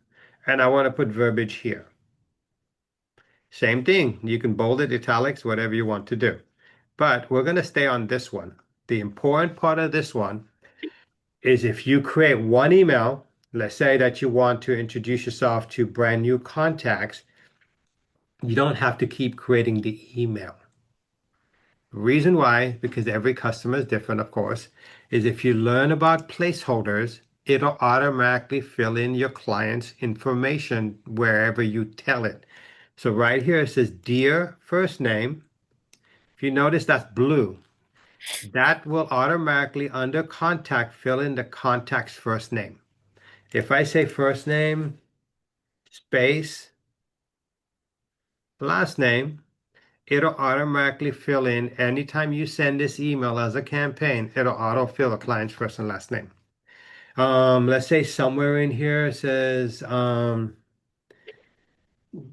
and I want to put verbiage here. Same thing. You can bold it, italics, whatever you want to do. But we're going to stay on this one. The important part of this one is if you create one email, let's say that you want to introduce yourself to brand new contacts, you don't have to keep creating the email. Reason why, because every customer is different, of course, is if you learn about placeholders, it'll automatically fill in your client's information wherever you tell it. So right here it says dear first name. If you notice that's blue, that will automatically under contact fill in the contact's first name. If I say first name, space, last name, it'll automatically fill in anytime you send this email as a campaign, it'll autofill the client's first and last name. Let's say somewhere in here it says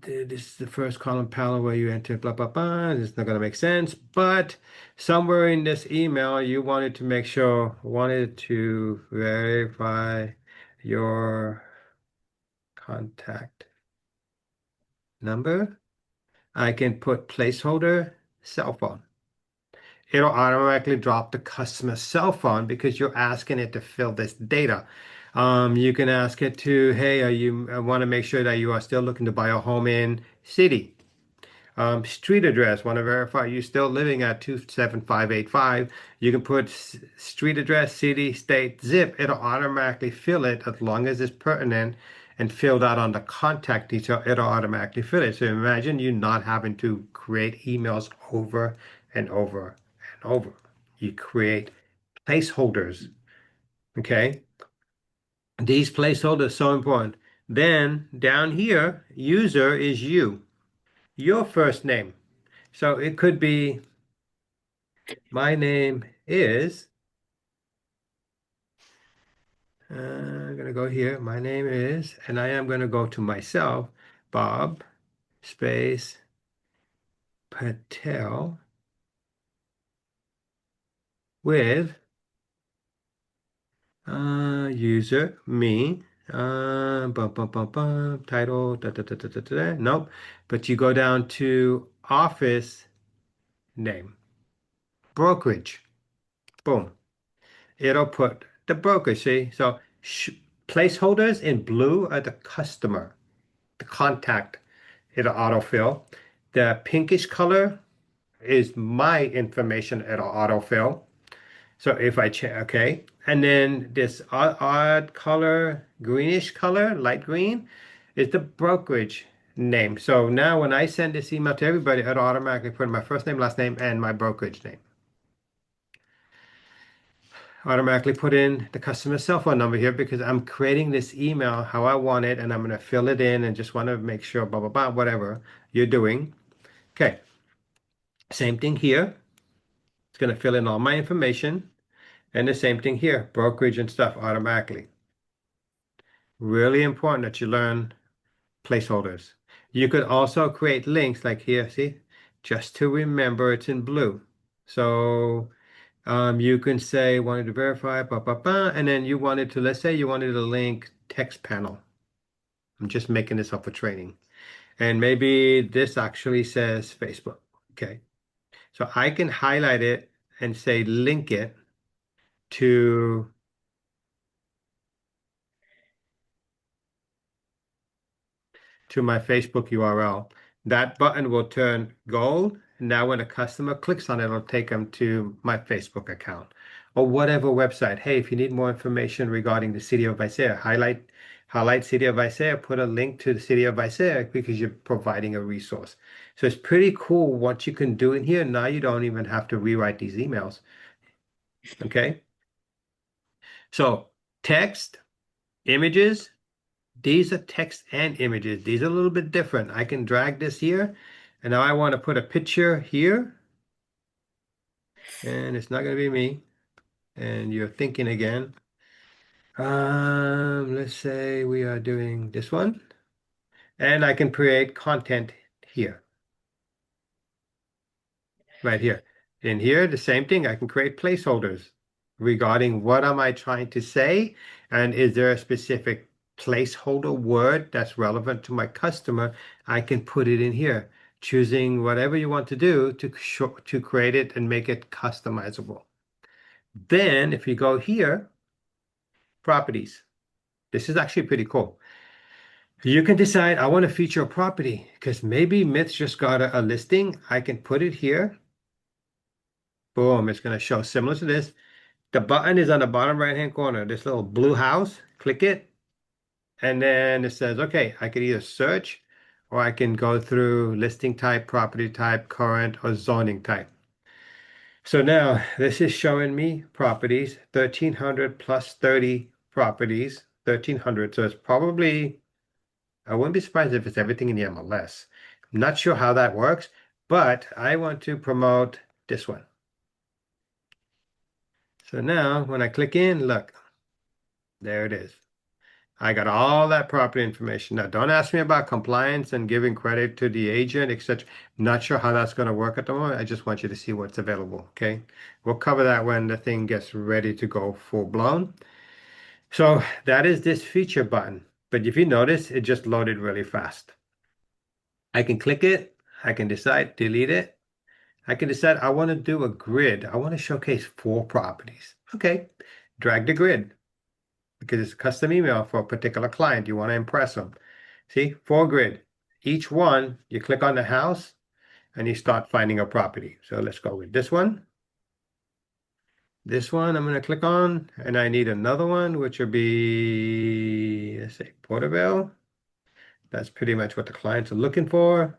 this is the first column panel where you enter blah blah blah. It's not going to make sense, but somewhere in this email you wanted to verify your contact number. I can put placeholder cell phone. It'll automatically drop the customer's cell phone because you're asking it to fill this data. You can ask it to, hey, I want to make sure that you are still looking to buy a home in city. Street address, want to verify you're still living at 27585. You can put street address, city, state, zip. It'll automatically fill it as long as it's pertinent and filled out on the contact detail. It'll automatically fill it. So imagine you not having to create emails over and over and over. You create placeholders. Okay. These placeholders are so important. Then down here, user is you, your first name. So it could be my name is, I'm going to go here. My name is, and I am going to go to myself, Bob space Patel with user me. Title. Nope. But you go down to office name, brokerage. Boom. It'll put the broker. See, so placeholders in blue are the customer, the contact. It'll autofill. The pinkish color is my information. It'll autofill. So if I check, okay, and then this odd color, greenish color, light green, is the brokerage name. So now when I send this email to everybody, it'll automatically put my first name, last name, and my brokerage name. Automatically put in the customer cell phone number here because I'm creating this email how I want it, and I'm going to fill it in and just want to make sure, blah, blah, blah, whatever you're doing. Okay, same thing here. It's going to fill in all my information, and the same thing here, brokerage and stuff automatically. Really important that you learn placeholders. You could also create links like here, see, just to remember it's in blue. So you can say wanted to verify, blah, blah, blah, and then you wanted to, let's say you wanted a link text panel. I'm just making this up for training. And maybe this actually says Facebook. Okay. So I can highlight it and say link it to my Facebook URL. That button will turn gold. Now, when a customer clicks on it, it'll take them to my Facebook account or whatever website. Hey, if you need more information regarding the city of Visalia, highlight city of Visalia, put a link to the city of Visalia because you're providing a resource. So it's pretty cool what you can do in here. Now you don't even have to rewrite these emails. Okay. So text, images, these are text and images. These are a little bit different. I can drag this here, and now I want to put a picture here, and it's not going to be me. And you're thinking again. Let's say we are doing this one, and I can create content here. Right here. In here, the same thing. I can create placeholders regarding what am I trying to say, and is there a specific placeholder word that's relevant to my customer? I can put it in here, choosing whatever you want to do to create it and make it customizable. Then, if you go here, properties. This is actually pretty cool. You can decide I want to feature a property because maybe Myths just got a listing. I can put it here. Boom, it's going to show similar to this. The button is on the bottom right-hand corner, this little blue house. Click it, and then it says, okay, I could either search or I can go through listing type, property type, current, or zoning type. So now this is showing me properties, 1,300 plus 30 properties, 1,300. So it's probably, I wouldn't be surprised if it's everything in the MLS. I'm not sure how that works, but I want to promote this one. So now when I click in, look, there it is. I got all that property information. Now, don't ask me about compliance and giving credit to the agent, etc. Not sure how that's going to work at the moment. I just want you to see what's available. Okay. We'll cover that when the thing gets ready to go full blown. So that is this feature button. But if you notice, it just loaded really fast. I can click it. I can decide, delete it. I can decide I want to do a grid. I want to showcase 4 properties. Okay. Drag the grid, because it's a custom email for a particular client. You want to impress them. See, 4 grid. Each one, you click on the house and you start finding a property. So let's go with this one. This one I'm going to click on, and I need another one, which will be, let's say, Porterville. That's pretty much what the clients are looking for.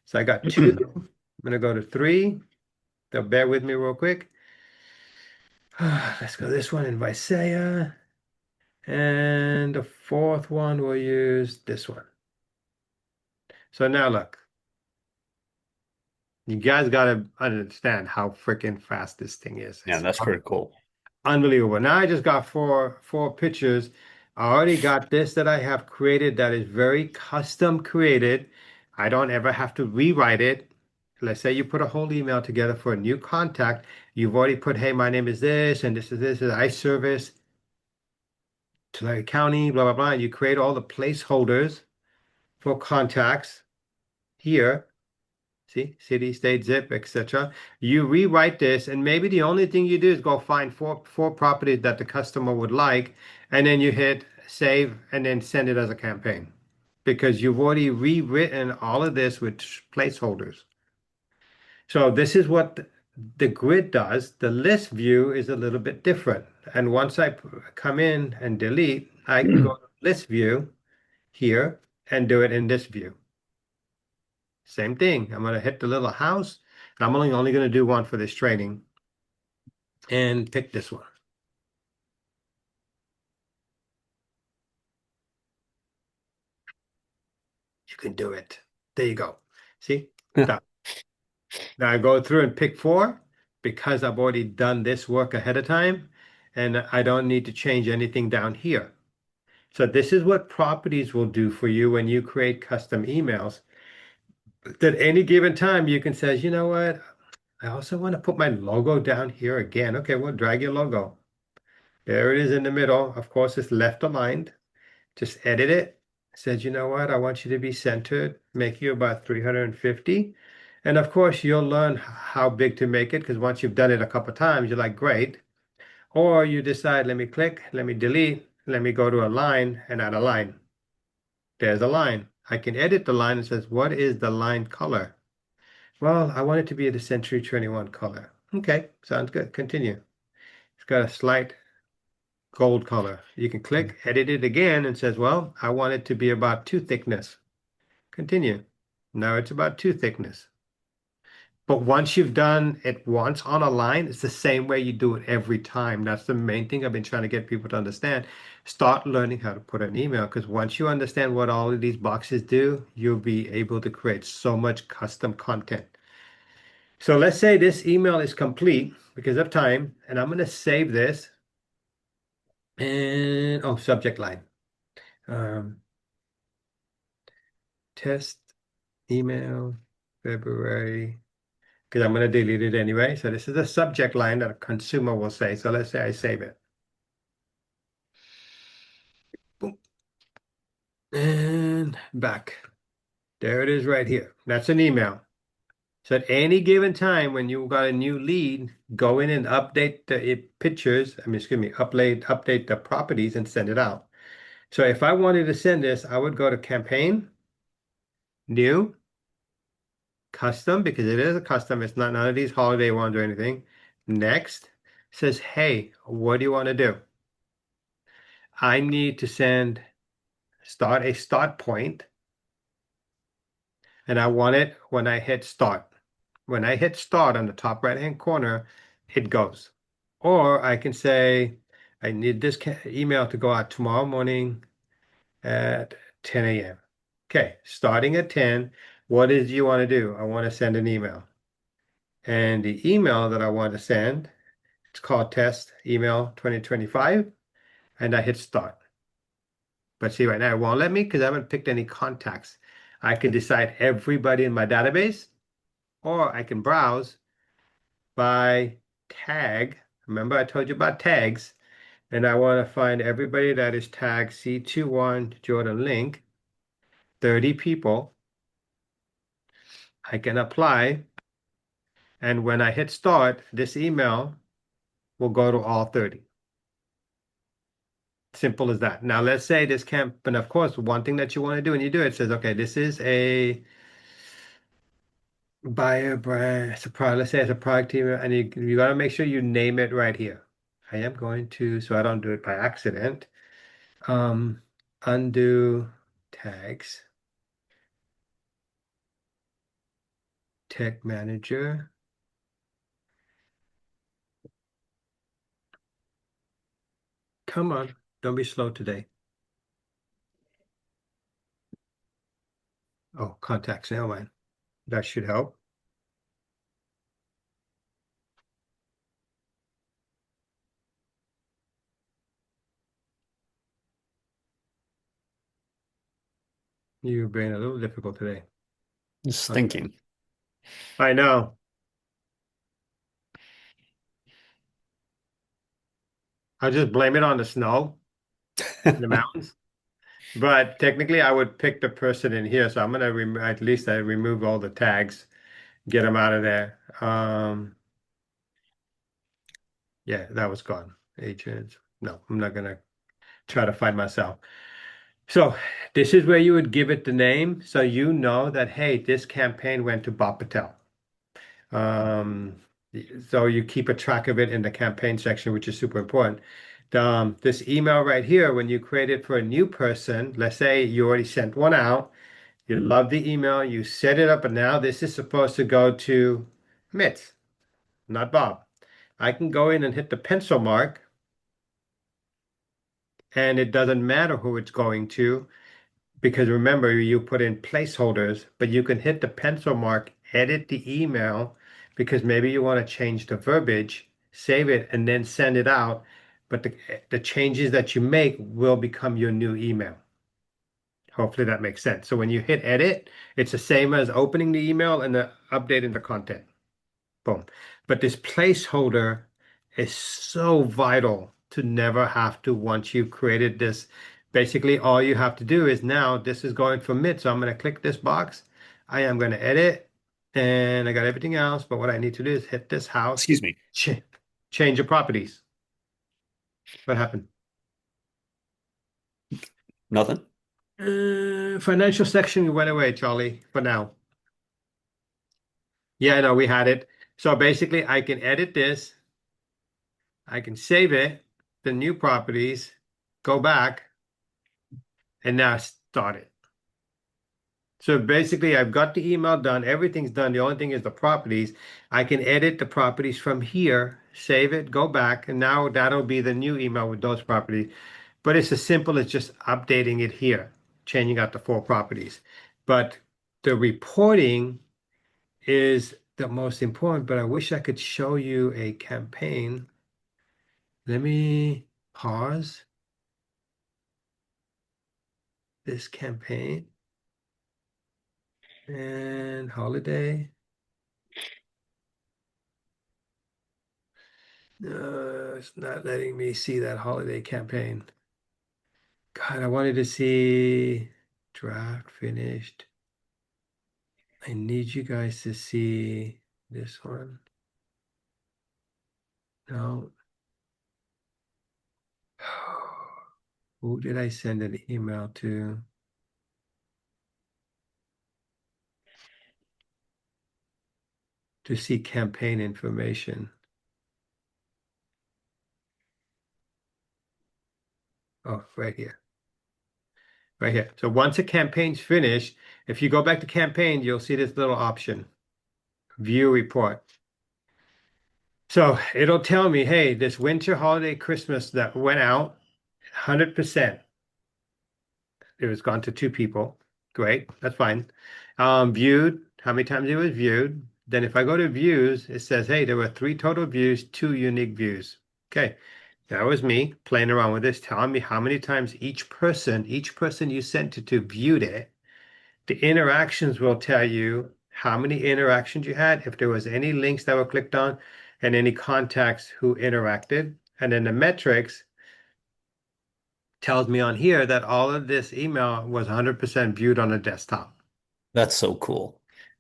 So I got 2. I'm going to go to 3. So bear with me real quick. Let's go this one in Visalia. And the fourth one, we'll use this one. So now look, you guys got to understand how freaking fast this thing is. Yeah, It's that's pretty cool. unbelievable. Now I just got four pictures. I already got this that I have created that is very custom created. I don't ever have to rewrite it. Let's say you put a whole email together for a new contact. You've already put, hey, my name is this, and this is I service Tulare County, blah, blah, blah. You create all the placeholders for contacts here. See, city, state, zip, etc. You rewrite this, and maybe the only thing you do is go find four properties that the customer would like, and then you hit save and then send it as a campaign because you've already rewritten all of this with placeholders. So this is what the grid does. The list view is a little bit different. And once I come in and delete, I can go to list view here and do it in this view. Same thing. I'm going to hit the little house. And I'm only going to do one for this training and pick this one. You can do it. There you go. See? Done. Now I go through and pick four because I've already done this work ahead of time and I don't need to change anything down here. So this is what properties will do for you when you create custom emails. At any given time, you can say, you know what? I also want to put my logo down here again. Okay, well, drag your logo. There it is in the middle. Of course, it's left aligned. Just edit it. Said, you know what? I want you to be centered. Make you about 350. And of course, you'll learn how big to make it because once you've done it a couple times, you're like, great. Or you decide, let me click, let me delete, let me go to a line and add a line. There's a line. I can edit the line and says, what is the line color? Well, I want it to be the Century 21 color. Okay, sounds good. Continue. It's got a slight gold color. You can click, edit it again, and says, well, I want it to be about two thickness. Continue. Now it's about two thickness. But once you've done it once on a line, it's the same way you do it every time. That's the main thing I've been trying to get people to understand. Start learning how to put an email because once you understand what all of these boxes do, you'll be able to create so much custom content. So let's say this email is complete because of time, and I'm going to save this and oh, subject line. Um, Test email February because I'm going to delete it anyway. So this is a subject line that a consumer will say. So let's say I save it. Boom. And back. There it is right here. That's an email. So at any given time when you got a new lead, go in and update the pictures, excuse me, update the properties and send it out. So if I wanted to send this, I would go to campaign, new, custom, because it is a custom. It's not none of these holiday ones or anything. Next says, hey, what do you want to do? I need to start a start point, and I want it when I hit start. When I hit start on the top right-hand corner, it goes. Or I can say, I need this email to go out tomorrow morning at 10 a.m. Okay, starting at 10, what is you want to do? I want to send an email. And the email that I want to send, it's called test email 2025, and I hit start. But see, right now it won't let me because I haven't picked any contacts. I can decide everybody in my database, or I can browse by tag. Remember, I told you about tags, and I want to find everybody that is tagged C21 Jordan Link, 30 people. I can apply, and when I hit start, this email will go to all 30. Simple as that. Now, let's say this can't, but of course, one thing that you want to do when you do it says, okay, this is a buyer brand, it's a product, let's say it's a product team, and you got to make sure you name it right here. I am going to, so I don't do it by accident. Um, Undo tags, tech manager. Come on. Don't be slow today. Oh, contacts. Never mind. That should help. You're being a little difficult today. Just Okay. thinking. I know. I'll just blame it on the snow in the mountains. But technically, I would pick the person in here. So I'm gonna rem at least I remove all the tags, get them out of there. Yeah, that was gone. Agents. No, I'm not gonna try to find myself. So this is where you would give it the name, so you know that hey, this campaign went to Bob Patel. Um, so you keep a track of it in the campaign section, which is super important. This email right here, when you create it for a new person, let's say you already sent one out, you love the email, you set it up, and now this is supposed to go to Mitz, not Bob. I can go in and hit the pencil mark, and it doesn't matter who it's going to. Because remember, you put in placeholders, but you can hit the pencil mark, edit the email, because maybe you want to change the verbiage, save it, and then send it out. But the changes that you make will become your new email. Hopefully that makes sense. So when you hit edit, it's the same as opening the email and the updating the content. Boom. But this placeholder is so vital to never have to, once you've created this, basically all you have to do is now this is going for mid. So I'm going to click this box. I am going to edit and I got everything else. But what I need to do is hit this house, Excuse me. ch change the properties. What happened? Nothing? Financial section went away, Charlie, for now. Yeah, I know we had it. So basically I can edit this. I can save it, the new properties, go back, and now start it. So basically, I've got the email done. Everything's done. The only thing is the properties. I can edit the properties from here, save it, go back, and now that'll be the new email with those properties. But it's as simple as just updating it here, changing out the four properties. But the reporting is the most important. But I wish I could show you a campaign. Let me pause this campaign and holiday. No, it's not letting me see that holiday campaign. God, I wanted to see draft finished. I need you guys to see this one. No. Who did I send an email to? To see campaign information. Oh, right here. Right here. So once a campaign's finished, if you go back to campaign, you'll see this little option, view report. So it'll tell me, hey, this winter holiday Christmas that went out, 100%. It was gone to two people. Great, that's fine. Viewed, how many times it was viewed. Then if I go to views, it says, hey, there were three total views, two unique views. Okay, that was me playing around with this, telling me how many times each person you sent it to viewed it. The interactions will tell you how many interactions you had, if there was any links that were clicked on, and any contacts who interacted. And then the metrics tells me on here that all of this email was 100% viewed on a desktop. That's so cool.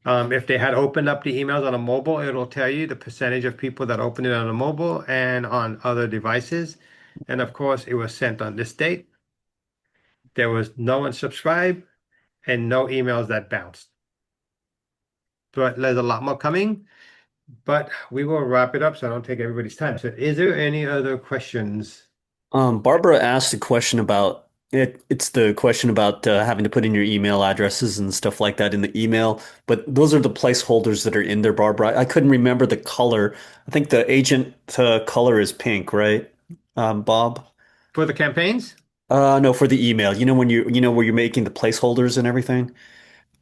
If they had opened up the emails on a mobile, it'll tell you the percentage of people that opened it on a mobile and on other devices. And of course, it was sent on this date. There was no one subscribed and no emails that bounced. But there's a lot more coming, but we will wrap it up so I don't take everybody's time. So is there any other questions? Barbara asked a question about it. It's the question about having to put in your email addresses and stuff like that in the email. But those are the placeholders that are in there, Barbara. I couldn't remember the color. I think the agent color is pink, right? Bob? For the campaigns? No, for the email. You know where you're making the placeholders and everything?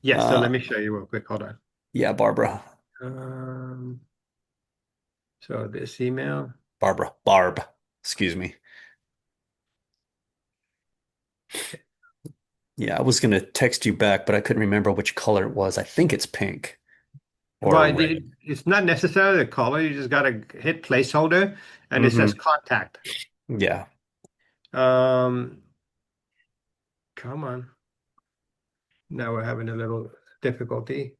Yes, so Uh, let me show you real quick. Hold on. yeah, Barbara. Um, so this email. Barb. Excuse me. Yeah, I was gonna text you back, but I couldn't remember which color it was. I think it's pink or Well, red. it's not necessarily the color. You just got to hit placeholder and it says Hmm. contact. Yeah. Um, come on. Now we're having a little difficulty.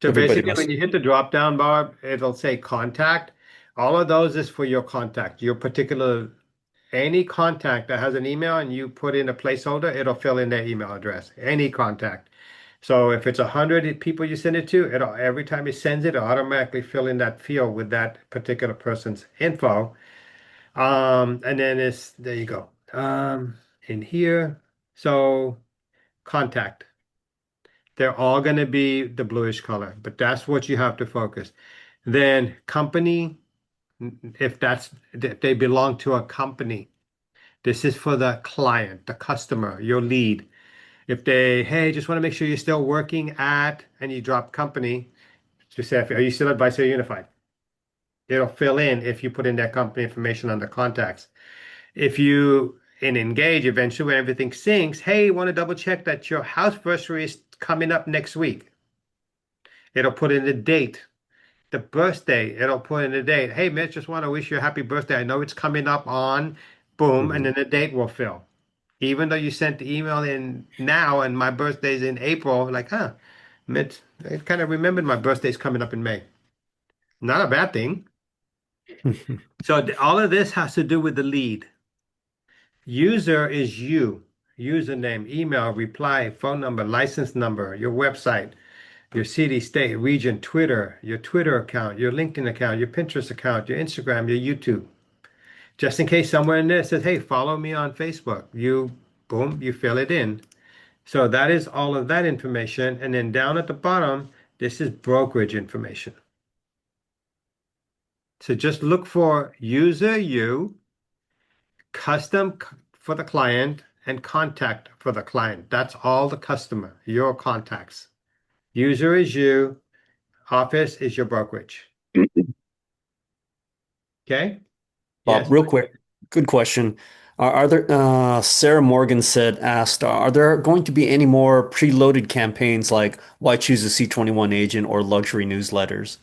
So Everybody basically, when must. you hit the drop down bar, it'll say contact. All of those is for your contact, your particular, any contact that has an email and you put in a placeholder, it'll fill in their email address. Any contact. So if it's 100 people you send it to, it'll every time it sends it, it'll automatically fill in that field with that particular person's info. And then it's there you go. In here, so contact. They're all going to be the bluish color, but that's what you have to focus. Then company, if they belong to a company, this is for the client, the customer, your lead. If they, hey, just want to make sure you're still working at, and you drop company, just say, are you still at Vice Unified? It'll fill in if you put in their company information under contacts. If you in Engage, eventually when everything syncs, hey, want to double check that your house anniversary is coming up next week. It'll put in the date, the birthday. It'll put in the date. Hey, Mitch, just want to wish you a happy birthday. I know it's coming up on boom, and Mhm. then the date will fill. Even though you sent the email in now and my birthday's in April, like, huh, Mitch, I kind of remembered my birthday's coming up in May. Not a bad thing. So all of this has to do with the lead. User is you. Username, email, reply, phone number, license number, your website, your city, state, region, Twitter, your Twitter account, your LinkedIn account, your Pinterest account, your Instagram, your YouTube. Just in case somewhere in there says, hey, follow me on Facebook. You, boom, you fill it in. So that is all of that information. And then down at the bottom, this is brokerage information. So just look for user you, for the client, and contact for the client. That's all the customer, your contacts. User is you, office is your brokerage. Okay? Bob, Yes. real quick, good question. Are there, Sarah Morgan asked, are there going to be any more preloaded campaigns like why choose a C21 agent or luxury newsletters?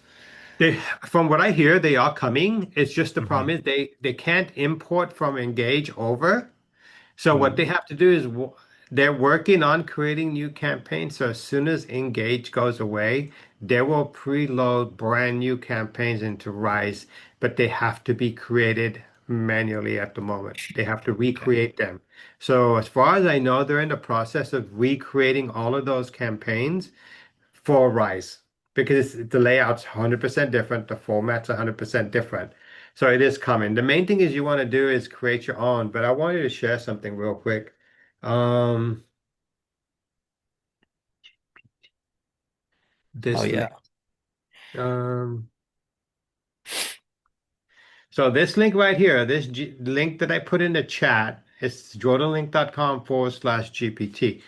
They, from what I hear, they are coming. It's just the problem Hmm. is they can't import from Engage over. So what they Hmm. have to do is they're working on creating new campaigns. So as soon as Engage goes away, they will preload brand new campaigns into Rise, but they have to be created manually at the moment. They have to Okay. recreate them. So as far as I know, they're in the process of recreating all of those campaigns for Rise because the layout's 100% different, the format's 100% different. So it is coming. The main thing is you want to do is create your own, but I wanted to share something real quick. Um, Oh this yeah. link. Um, so this link right here, link that I put in the chat, is jordanlink.com/GPT.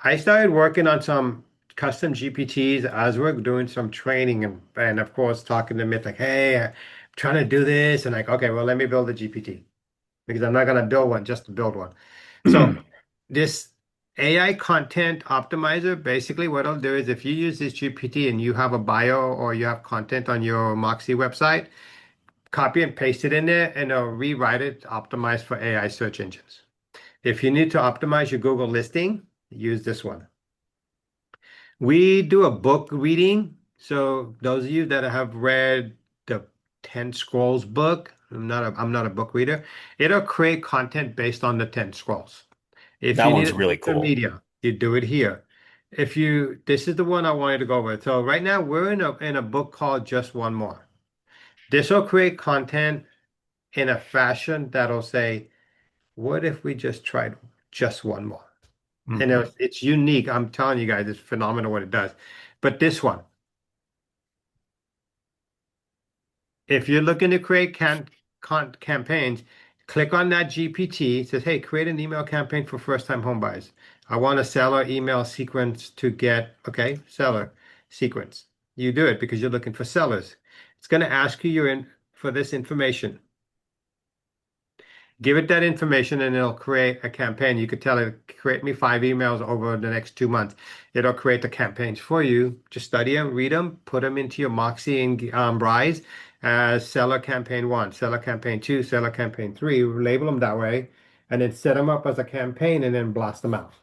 I started working on some custom GPTs as we're doing some training and of course talking to Mitch like, hey, I'm trying to do this and like, okay, well, let me build a GPT because I'm not going to build one just to build one. So this AI content optimizer, basically what it'll do is if you use this GPT and you have a bio or you have content on your Moxie website, copy and paste it in there and it'll rewrite it optimized for AI search engines. If you need to optimize your Google listing, use this one. We do a book reading. So those of you that have read the 10 Scrolls book, I'm not a book reader. It'll create content based on the 10 Scrolls. If That you need one's a really digital cool. media, you do it here. This is the one I wanted to go over. So right now we're in a book called Just One More. This will create content in a fashion that'll say, what if we just tried just one more? And Hmm. it's unique. I'm telling you guys, it's phenomenal what it does. But this one, if you're looking to create campaigns, click on that GPT. It says, hey, create an email campaign for first-time homebuyers. I want a seller email sequence to get, okay, seller sequence. You do it because you're looking for sellers. It's going to ask you for this information. Give it that information and it'll create a campaign. You could tell it, create me 5 emails over the next 2 months. It'll create the campaigns for you. Just study them, read them, put them into your Moxie and Rise as seller campaign 1, seller campaign 2, seller campaign 3. Label them that way and then set them up as a campaign and then blast them out.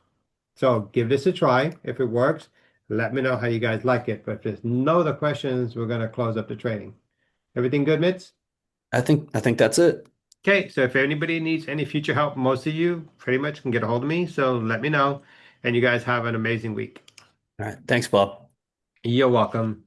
So give this a try. If it works, let me know how you guys like it. But if there's no other questions, we're going to close up the training. Everything good, Mitz? I think that's it. Okay, so if anybody needs any future help, most of you pretty much can get a hold of me. So let me know. And you guys have an amazing week. All right. Thanks, Bob. You're welcome.